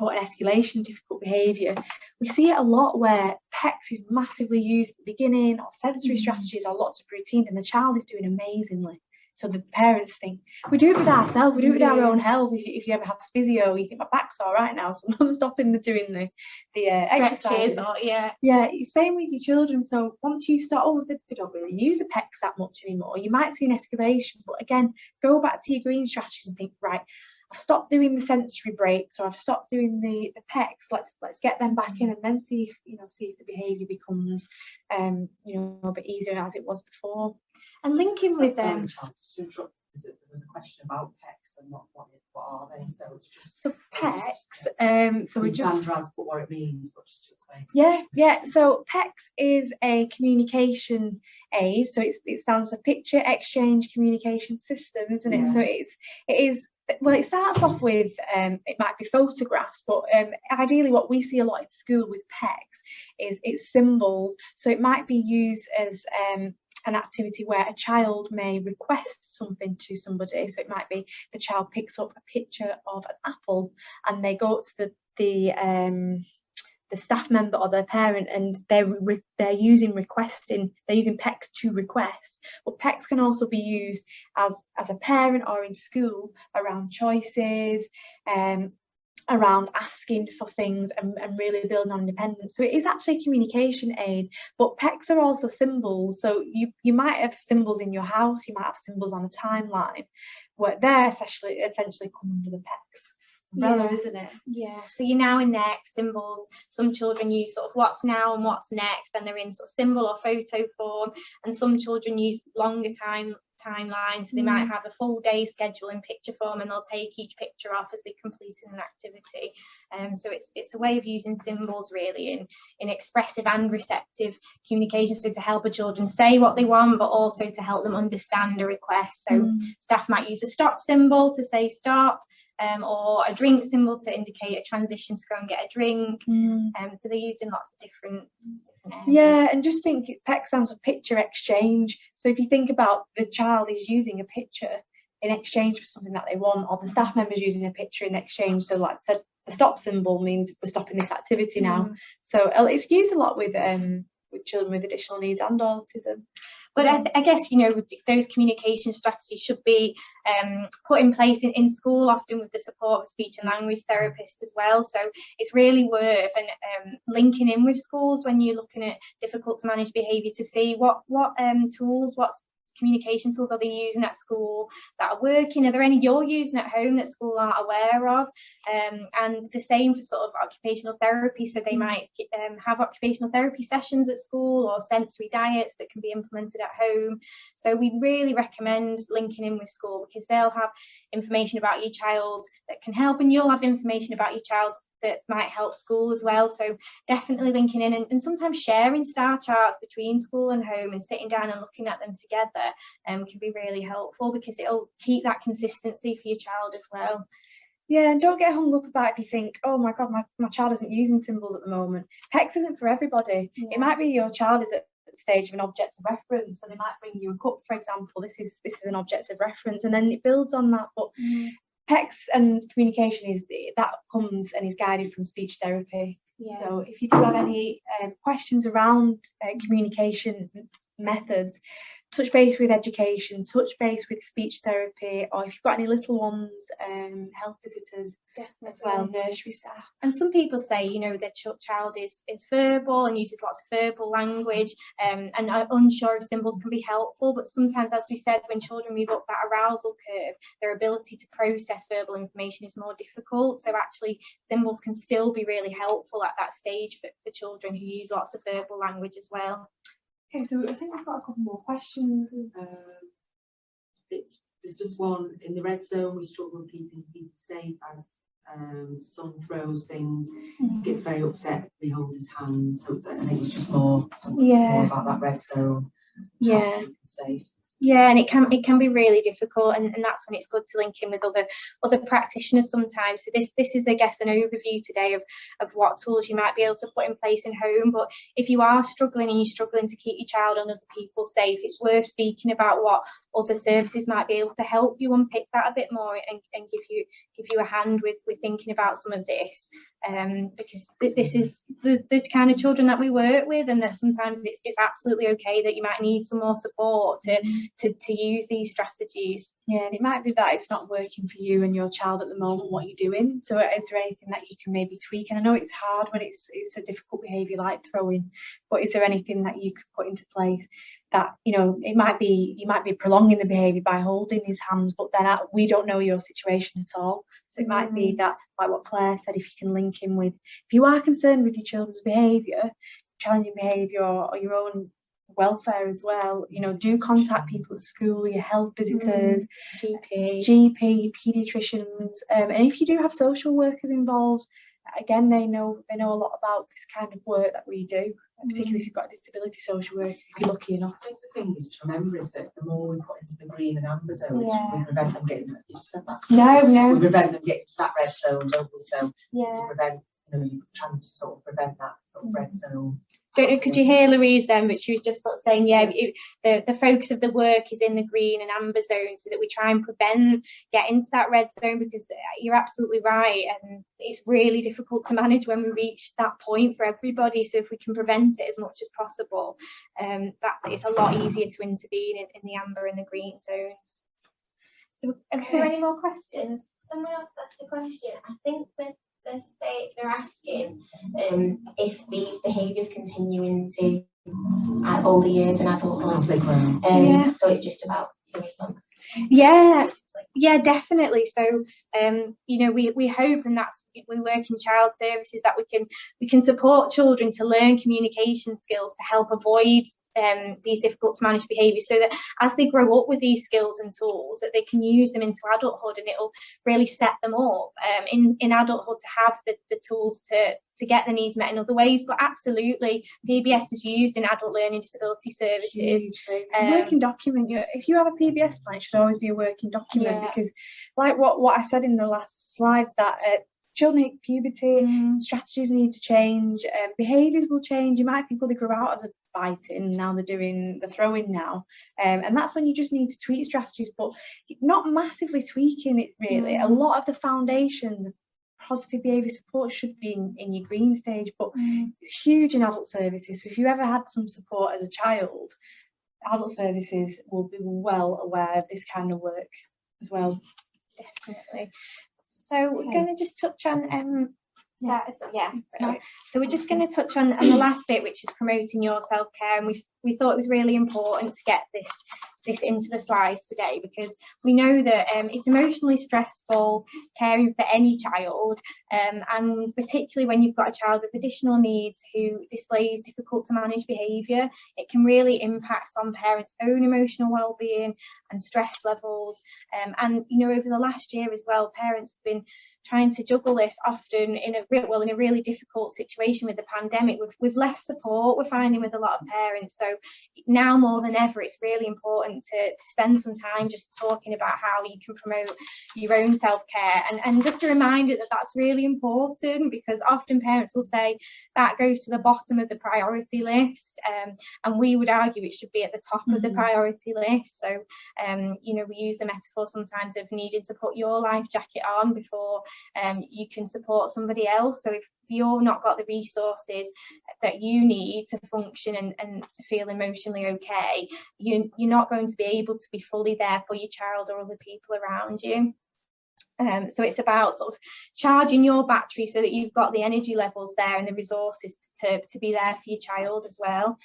escalation difficult behaviour, we see it a lot where PECS is massively used at the beginning, or sensory strategies, or lots of routines, and the child is doing amazingly. So the parents think, we do it with ourselves, we do it with our own health. If you ever have physio, you think my back's all right now, so I'm stopping doing the exercises. Or, yeah, same with your children. So once you start, they don't really use the PECS that much anymore, you might see an escalation. But again, go back to your green strategies and think, right, I've stopped doing the sensory breaks, or I've stopped doing the PECS. Let's get them back in, and then see if the behaviour becomes a bit easier as it was before. And linking with them. There was a question about PECS and what are they? So it's just PECS. So we just Sandra has put what it means, but just to explain. Yeah. So PECS is a communication aid. So it stands for Picture Exchange Communication System, isn't it? Yeah. So it is. Well, it starts off with it might be photographs, but ideally what we see a lot in school with PECS is it's symbols. So it might be used as an activity where a child may request something to somebody. So it might be the child picks up a picture of an apple and they go to the staff member or their parent, and they're using PECS to request. But PECS can also be used as a parent or in school around choices, around asking for things and really building on independence. So it is actually a communication aid, but PECS are also symbols. So you might have symbols in your house, you might have symbols on a timeline, where they're essentially come under the PECS umbrella, isn't it? Yeah. So your now and next symbols. Some children use sort of what's now and what's next, and they're in sort of symbol or photo form. And some children use longer timelines. So they might have a full day schedule in picture form, and they'll take each picture off as they complete an activity. So it's a way of using symbols really in expressive and receptive communication, so to help a children say what they want, but also to help them understand a request. So staff might use a stop symbol to say stop, or a drink symbol to indicate a transition to go and get a drink. So they're used in lots of different areas. Yeah, and just think PECS stands for picture exchange. So if you think about the child is using a picture in exchange for something that they want, or the staff member's using a picture in exchange. So like I said, the stop symbol means we're stopping this activity now. So it's used a lot with children with additional needs and autism. But I guess, those communication strategies should be put in place in school, often with the support of a speech and language therapist as well. So it's really worth linking in with schools when you're looking at difficult to manage behaviour, to see what tools, what communication tools are they using at school that are working. Are there any you're using at home that school aren't aware of? And the same for sort of occupational therapy. So they might have occupational therapy sessions at school, or sensory diets that can be implemented at home. So we really recommend linking in with school, because they'll have information about your child that can help, and you'll have information about your child that might help school as well. So definitely linking in, and sometimes sharing star charts between school and home and sitting down and looking at them together can be really helpful, because it'll keep that consistency for your child as well. Yeah, and don't get hung up about if you think, oh my God, my child isn't using symbols at the moment. PECS isn't for everybody. It might be your child is at the stage of an object of reference, so they might bring you a cup, for example. This is an object of reference, and then it builds on that. But PECS and communication that comes and is guided from speech therapy. Yeah. So if you do have any questions around communication methods, touch base with education, touch base with speech therapy, or if you've got any little ones, health visitors as well, nursery staff. And some people say, their child is verbal and uses lots of verbal language, and are unsure if symbols can be helpful. But sometimes, as we said, when children move up that arousal curve, their ability to process verbal information is more difficult. So actually, symbols can still be really helpful at that stage for children who use lots of verbal language as well. Okay, so I think we've got a couple more questions. There's just one in the red zone. We struggle with keeping people safe as son throws things, gets very upset. We hold his hands. So I think it's just more about that red zone. How to keep them safe. Yeah, and it can be really difficult, and that's when it's good to link in with other practitioners sometimes. So this is, I guess, an overview today of what tools you might be able to put in place in home. But if you are struggling and you're struggling to keep your child and other people safe, it's worth speaking about what other services might be able to help you unpick that a bit more and give you a hand with thinking about some of this. Because this is the kind of children that we work with, and that sometimes it's absolutely okay that you might need some more support to use these strategies. Yeah, and it might be that it's not working for you and your child at the moment, what you're doing. So is there anything that you can maybe tweak? And I know it's hard when it's a difficult behaviour like throwing, but is there anything that you could put into place that, you know, you might be prolonging the behaviour by holding his hands, but then we don't know your situation at all. So it might be that, like what Claire said, if you can link in with, if you are concerned with your children's behaviour, challenging behaviour, or your own welfare as well, you know, do contact people at school, your health visitors, GP, paediatricians, and if you do have social workers involved, again, they know a lot about this kind of work that we do, particularly if you've got a disability social worker, if you're lucky enough. I think the thing is to remember is that the more we put into the green and amber zones, we prevent them getting to, you just said that. No. We prevent them getting to that red zone, don't we? So Yeah. you prevent, you know, you're trying to sort of prevent that sort of red zone. Don't know, could you hear Louise then? But she was just sort of saying, the focus of the work is in the green and amber zone, so that we try and prevent getting to that red zone, because you're absolutely right, and it's really difficult to manage when we reach that point for everybody. So if we can prevent it as much as possible, that it's a lot easier to intervene in the amber and the green zones. So, are there any more questions? Someone else asked a question. I think that they're asking if these behaviours continue into older years and adulthood. So it's just about the response. Yeah, definitely. So, you know, we hope, and that's, we work in child services, that we can support children to learn communication skills to help avoid these difficult to manage behaviours, so that as they grow up with these skills and tools, that they can use them into adulthood, and it'll really set them up in adulthood to have the tools to get the needs met in other ways. But absolutely, PBS is used in adult learning disability services. It's a working document. If you have a PBS plan, it should always be a working document, because like what I said in the last slide, that children hit puberty, strategies need to change, behaviours will change. You might think, oh, they grow out of the biting, now they're doing the throwing now, and that's when you just need to tweak strategies, but not massively tweaking it really. A lot of the foundations of positive behaviour support should be in your green stage, but it's huge in adult services. So if you ever had some support as a child, adult services will be well aware of this kind of work as well. Definitely. So we're going to just touch on so we're just going to touch on the last bit, which is promoting your self-care, and we thought it was really important to get this into the slides today, because we know that it's emotionally stressful caring for any child, and particularly when you've got a child with additional needs who displays difficult to manage behaviour, it can really impact on parents' own emotional well-being and stress levels. And you know, over the last year as well, parents have been trying to juggle this, often in a really difficult situation with the pandemic, with less support, we're finding, with a lot of parents. So now more than ever, it's really important to spend some time just talking about how you can promote your own self-care, and just a reminder that that's really important, because often parents will say that goes to the bottom of the priority list, and we would argue it should be at the top of the priority list. So you know, we use the metaphor sometimes of needing to put your life jacket on before you can support somebody else. So if you've not got the resources that you need to function and to feel emotionally okay, you're not going to be able to be fully there for your child or other people around you. So it's about sort of charging your battery so that you've got the energy levels there and the resources to be there for your child as well.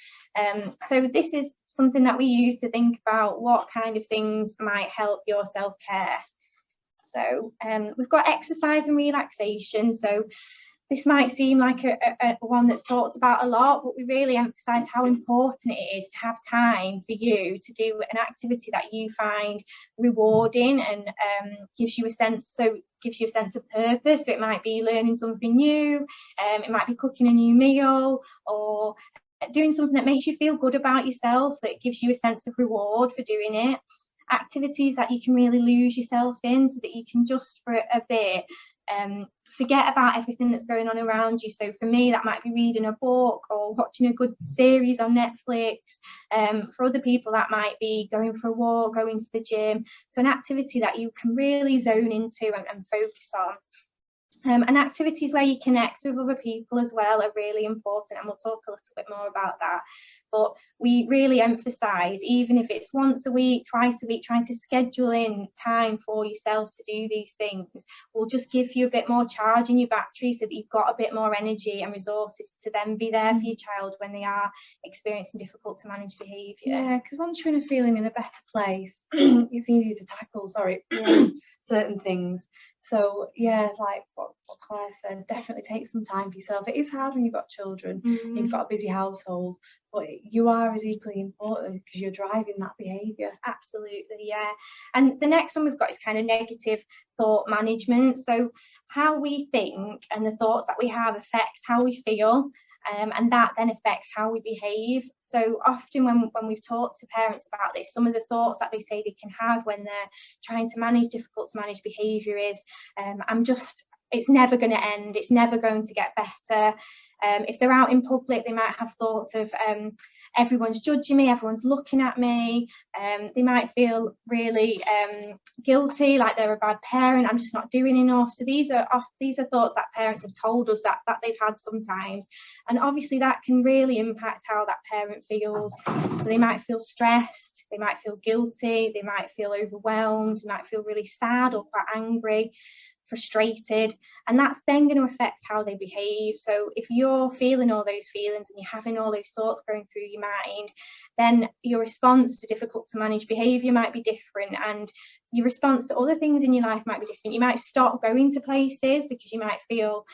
So this is something that we use to think about what kind of things might help your self-care. So we've got exercise and relaxation. So this might seem like a one that's talked about a lot, but we really emphasise how important it is to have time for you to do an activity that you find rewarding and gives you a sense of purpose. So it might be learning something new, it might be cooking a new meal, or doing something that makes you feel good about yourself, that gives you a sense of reward for doing it. Activities that you can really lose yourself in, so that you can just for a bit forget about everything that's going on around you. So for me, that might be reading a book or watching a good series on Netflix. For other people, that might be going for a walk, going to the gym. So an activity that you can really zone into and focus on. And activities where you connect with other people as well are really important, and we'll talk a little bit more about that. But we really emphasise, even if it's once a week, twice a week, trying to schedule in time for yourself to do these things will just give you a bit more charge in your battery, so that you've got a bit more energy and resources to then be there for your child when they are experiencing difficult to manage behaviour. Yeah, because once you're feeling in a better place, it's easy to tackle, certain things. So yeah, like what Claire said, definitely take some time for yourself. It is hard when you've got children, you've got a busy household, but you are as equally important because you're driving that behaviour. Absolutely, yeah. And the next one we've got is kind of negative thought management. So how we think and the thoughts that we have affect how we feel. And that then affects how we behave. So often when we've talked to parents about this, some of the thoughts that they say they can have when they're trying to manage difficult to manage behaviour is, it's never going to end, it's never going to get better. If they're out in public, they might have thoughts of everyone's judging me, everyone's looking at me. They might feel really guilty, like they're a bad parent, I'm just not doing enough. So these are thoughts that parents have told us that they've had sometimes, and obviously that can really impact how that parent feels. So they might feel stressed, they might feel guilty, they might feel overwhelmed, they might feel really sad or quite angry, frustrated, and that's then going to affect how they behave. So if you're feeling all those feelings and you're having all those thoughts going through your mind, then your response to difficult to manage behaviour might be different, and your response to other things in your life might be different. You might stop going to places because you might feel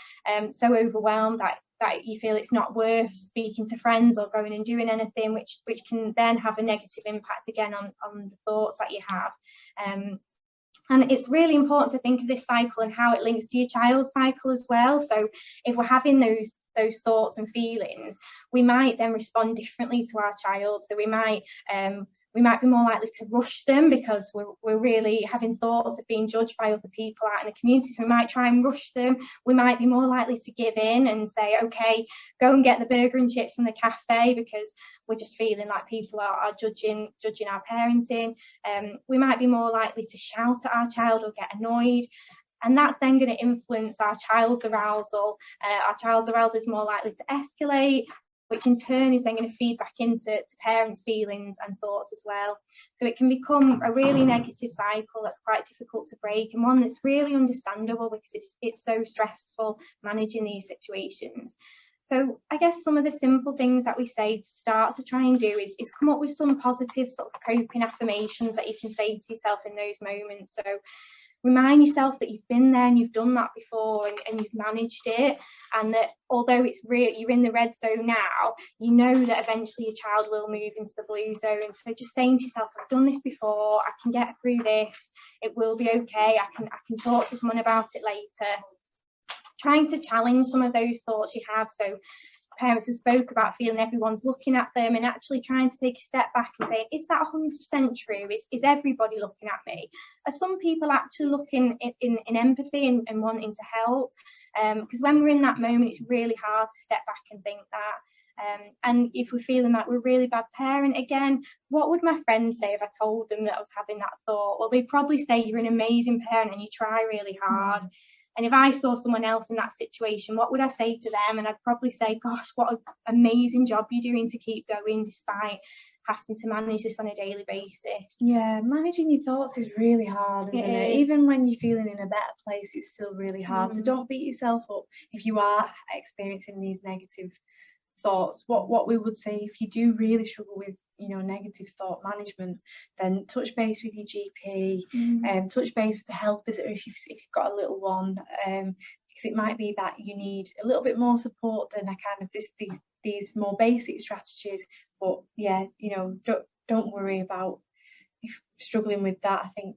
so overwhelmed that you feel it's not worth speaking to friends or going and doing anything, which can then have a negative impact again on the thoughts that you have. And it's really important to think of this cycle and how it links to your child's cycle as well. So if we're having those thoughts and feelings, we might then respond differently to our child. So we might be more likely to rush them because we're really having thoughts of being judged by other people out in the community. So we might try and rush them. We might be more likely to give in and say, okay, go and get the burger and chips from the cafe because we're just feeling like people are judging our parenting. We might be more likely to shout at our child or get annoyed. And that's then going to influence our child's arousal. Our child's arousal is more likely to escalate, which in turn is then going to feed back into parents' feelings and thoughts as well. So it can become a really negative cycle that's quite difficult to break, and one that's really understandable because it's so stressful managing these situations. So I guess some of the simple things that we say to start to try and do is come up with some positive sort of coping affirmations that you can say to yourself in those moments. So remind yourself that you've been there and you've done that before and you've managed it, and that although you're in the red zone now, you know that eventually your child will move into the blue zone. So just saying to yourself, I've done this before, I can get through this, it will be okay, I can talk to someone about it later. Trying to challenge some of those thoughts you have. So parents have spoke about feeling everyone's looking at them, and actually trying to take a step back and say, is that 100% true? Is everybody looking at me? Are some people actually looking in empathy and wanting to help? Because when we're in that moment, it's really hard to step back and think that. And if we're feeling that we're a really bad parent, again, what would my friends say if I told them that I was having that thought? Well, they'd probably say you're an amazing parent and you try really hard. And if I saw someone else in that situation, what would I say to them? And I'd probably say, gosh, what an amazing job you're doing to keep going despite having to manage this on a daily basis. Yeah, managing your thoughts is really hard, isn't it? Even when you're feeling in a better place, it's still really hard. So don't beat yourself up if you are experiencing these negative thoughts. What we would say, if you do really struggle with negative thought management, then touch base with your GP, touch base with the health visitor if you've got a little one. because it might be that you need a little bit more support than a kind of these more basic strategies. But yeah, you know, don't worry about if struggling with that. I think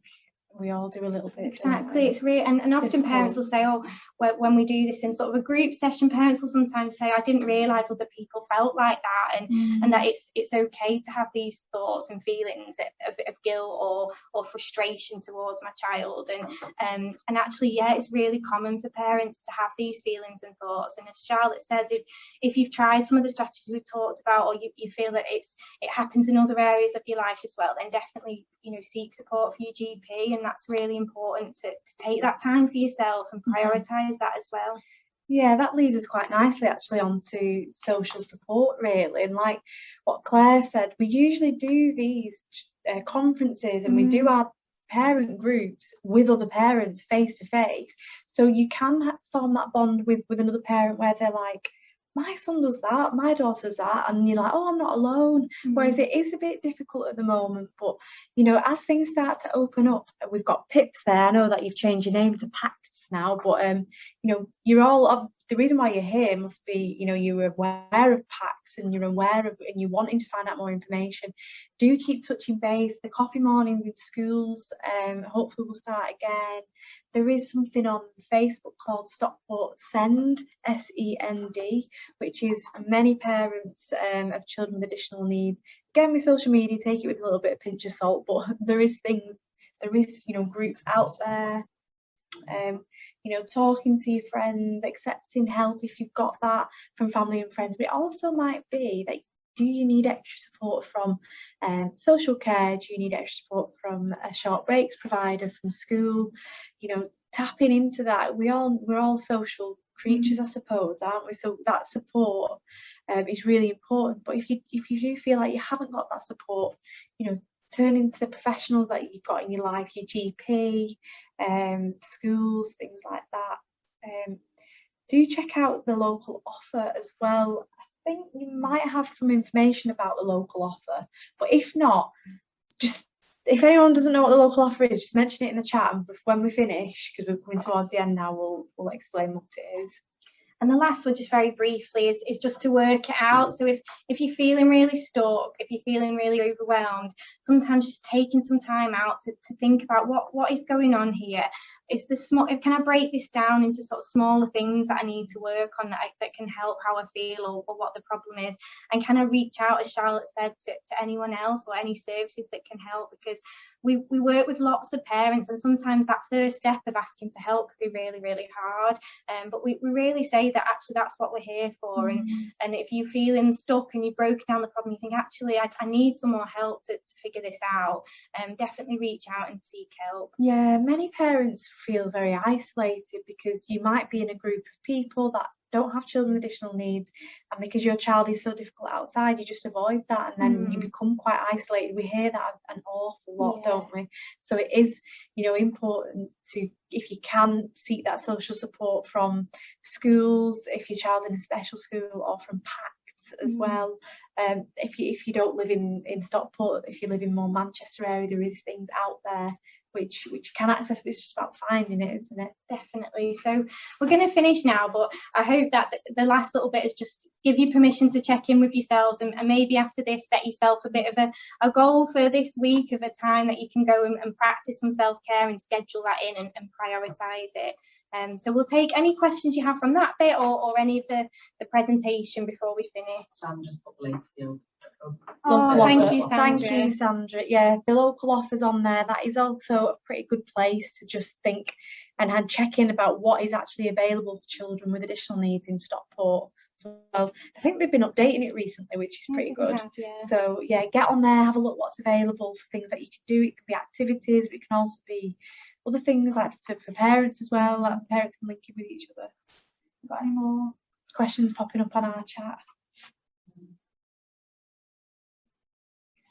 we all do a little bit. Exactly, it's really, and often parents will say, oh, when we do this in sort of a group session, parents will sometimes say, I didn't realise other people felt like that, and that it's okay to have these thoughts and feelings of guilt or frustration towards my child, and actually, yeah, it's really common for parents to have these feelings and thoughts. And as Charlotte says, if you've tried some of the strategies we've talked about, or you feel that it happens in other areas of your life as well, then definitely, you know, seek support for your GP, and that's really important to take that time for yourself and prioritise that as well. Yeah, that leads us quite nicely actually onto social support, really. And like what Claire said, we usually do these conferences and we do our parent groups with other parents face to face, so you can form that bond with another parent where they're like, my son does that, my daughter does that, and you're like, oh, I'm not alone. Whereas it is a bit difficult at the moment, but you know, as things start to open up, we've got PIPs there. I know that you've changed your name to PACTs now, but you know, you're all, the reason why you're here must be, you know, you're aware of PACTs and you're aware of, and you're wanting to find out more information. Do keep touching base. The coffee mornings in schools, hopefully we'll start again. There is something on Facebook called Stockport Send, SEND, which is many parents of children with additional needs. Again, with social media, take it with a little bit of pinch of salt, but there is, you know, groups out there. You know, talking to your friends, accepting help if you've got that from family and friends. But it also might be that, do you need extra support from social care? Do you need extra support from a short breaks provider from school? You know, tapping into that. We're all social creatures, I suppose, aren't we? So that support is really important. But if you do feel like you haven't got that support, you know, turn to the professionals that you've got in your life, your GP, schools, things like that. Do check out the local offer as well. I think you might have some information about the local offer, but if not, just, if anyone doesn't know what the local offer is, just mention it in the chat, and when we finish, because we're coming towards the end now, we'll explain what it is. And the last one, just very briefly, is just to work it out. So if you're feeling really stuck, if you're feeling really overwhelmed, sometimes just taking some time out to think about what is going on here. Is the small? Can I break this down into sort of smaller things that I need to work on that can help how I feel or what the problem is? And can I reach out, as Charlotte said, to anyone else or any services that can help? Because we work with lots of parents, and sometimes that first step of asking for help can be really, really hard. But we really say that actually that's what we're here for. And if you're feeling stuck and you've broken down the problem, you think actually I need some more help to figure this out, definitely reach out and seek help. Yeah, many parents feel very isolated because you might be in a group of people that don't have children with additional needs, and because your child is so difficult outside, you just avoid that, and then you become quite isolated. We hear that an awful lot, don't we? So it is, you know, important to, if you can, seek that social support from schools, if your child's in a special school, or from PACTs as well. If you don't live in Stockport, if you live in more Manchester area, there is things out there which you can access, but it's just about finding it, isn't it? Definitely. So we're going to finish now, but I hope that the last little bit is just give you permission to check in with yourselves, and maybe after this set yourself a bit of a goal for this week of a time that you can go and practice some self-care and schedule that in and prioritise it. So we'll take any questions you have from that bit or any of the presentation before we finish. Sandra's put the link, Thank you, Sandra. Thank you, Sandra. Yeah, the local offer's on there. That is also a pretty good place to just think and check in about what is actually available for children with additional needs in Stockport. So I think they've been updating it recently, which is pretty good. So yeah, get on there, have a look what's available for things that you can do. It can be activities, but it can also be other things like for parents as well. Like parents can link in with each other. Got any more questions popping up on our chat?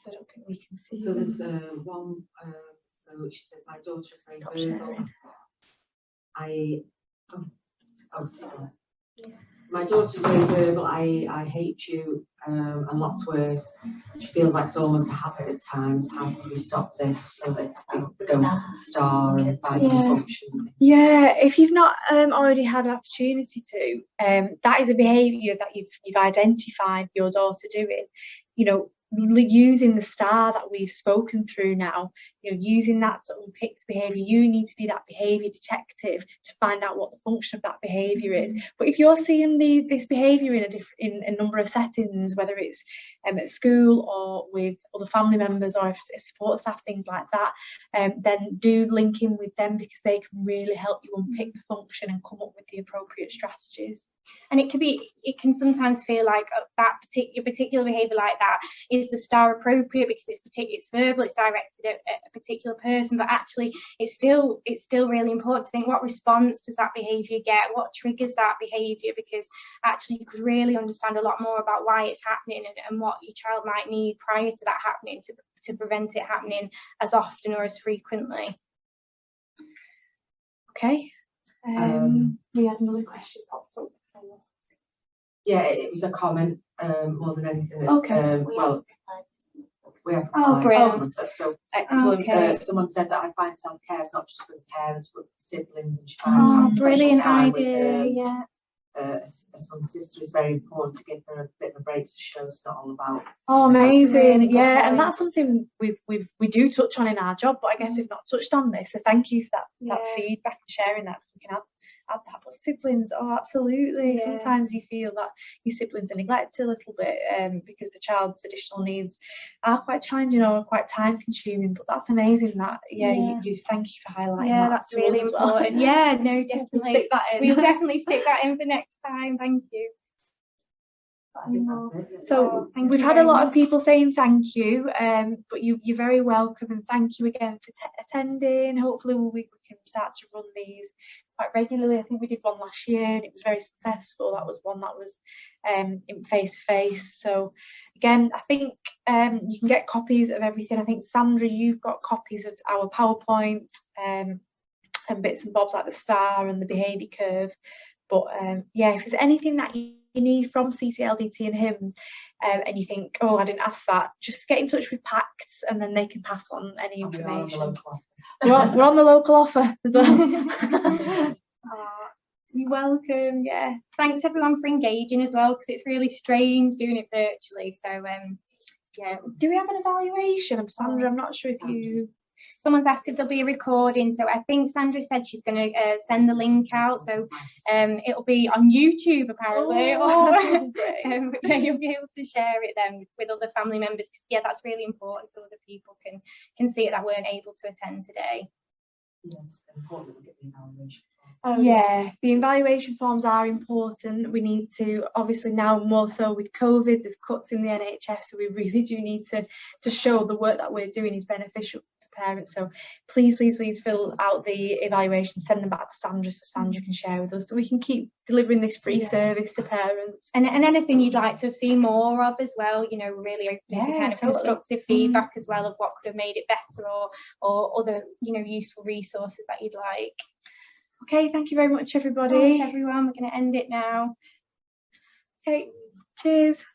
I don't think we can see. So there's one. So she says, my daughter is very verbal. Sorry. My daughter's very verbal. I hate you, and lots worse. She feels like it's almost a habit at times. How can we stop this so that it go star and find function? Yeah, if you've not already had an opportunity to, that is a behaviour that you've identified your daughter doing. You know, using the star that we've spoken through now, you know, using that to unpick the behaviour. You need to be that behaviour detective to find out what the function of that behaviour is. But if you're seeing this behaviour in a number of settings, whether it's at school or with other family members or if support staff, things like that, then do link in with them, because they can really help you unpick the function and come up with the appropriate strategies. And it can sometimes feel like that particular behaviour like that is the star appropriate because it's verbal, it's directed at a particular person, but actually it's still really important to think, what response does that behaviour get, what triggers that behaviour, because actually you could really understand a lot more about why it's happening and what your child might need prior to that happening to prevent it happening as often or as frequently. Okay. We had another question popped up. Yeah, it was a comment more than anything. Okay. We have brilliant. So Excellent. Okay. Someone said that I find self-care is not just for the parents but for siblings, and she finds having brilliant special time idea. with Yeah. a son's sister is very important, to give her a bit of a break so she knows it's not all about. Oh, amazing. Really Yeah, good and that's something we do touch on in our job, but I guess we've not touched on this, so thank you for that feedback and sharing that, because we can add that. But siblings, absolutely. Yeah. Sometimes you feel that your siblings are neglected a little bit because the child's additional needs are quite challenging or quite time consuming, but that's amazing that you thank you for highlighting that. That's really important. Well. Yeah, no, definitely. We'll stick that in. We'll definitely stick that in for next time. Thank you. I think that's it. So thank we've you had a very lot much. of people saying thank you, but you're very welcome, and thank you again for attending. Hopefully we can start to run these quite regularly. I think we did one last year and it was very successful. That was one that was in face-to-face. So again, I think you can get copies of everything. I think, Sandra, you've got copies of our PowerPoints and bits and bobs like the star and the behaviour curve. But if there's anything that you need from CCLDT and HIMS and you think, oh, I didn't ask that, just get in touch with PACT and then they can pass on any information. We're on the local offer as well. You're welcome. Yeah. Thanks everyone for engaging as well, because it's really strange doing it virtually. So Do we have an evaluation? Sandra, I'm not sure if you. Someone's asked if there'll be a recording, so I think Sandra said she's going to send the link out, so it'll be on YouTube apparently. You'll be able to share it then with other family members, because that's really important so other people can see it that weren't able to attend today. Yes, important to get the evaluation. The evaluation forms are important. We need to, obviously now more so with COVID, there's cuts in the NHS, so we really do need to show the work that we're doing is beneficial to parents. So please fill out the evaluation, send them back to Sandra so Sandra can share with us, so we can keep delivering this free service to parents. And anything you'd like to see more of as well, really open to kind of constructive feedback as well of what could have made it better, or other useful resources that you'd like. Okay, thank you very much, everybody. Thanks, everyone. We're going to end it now. Okay, cheers.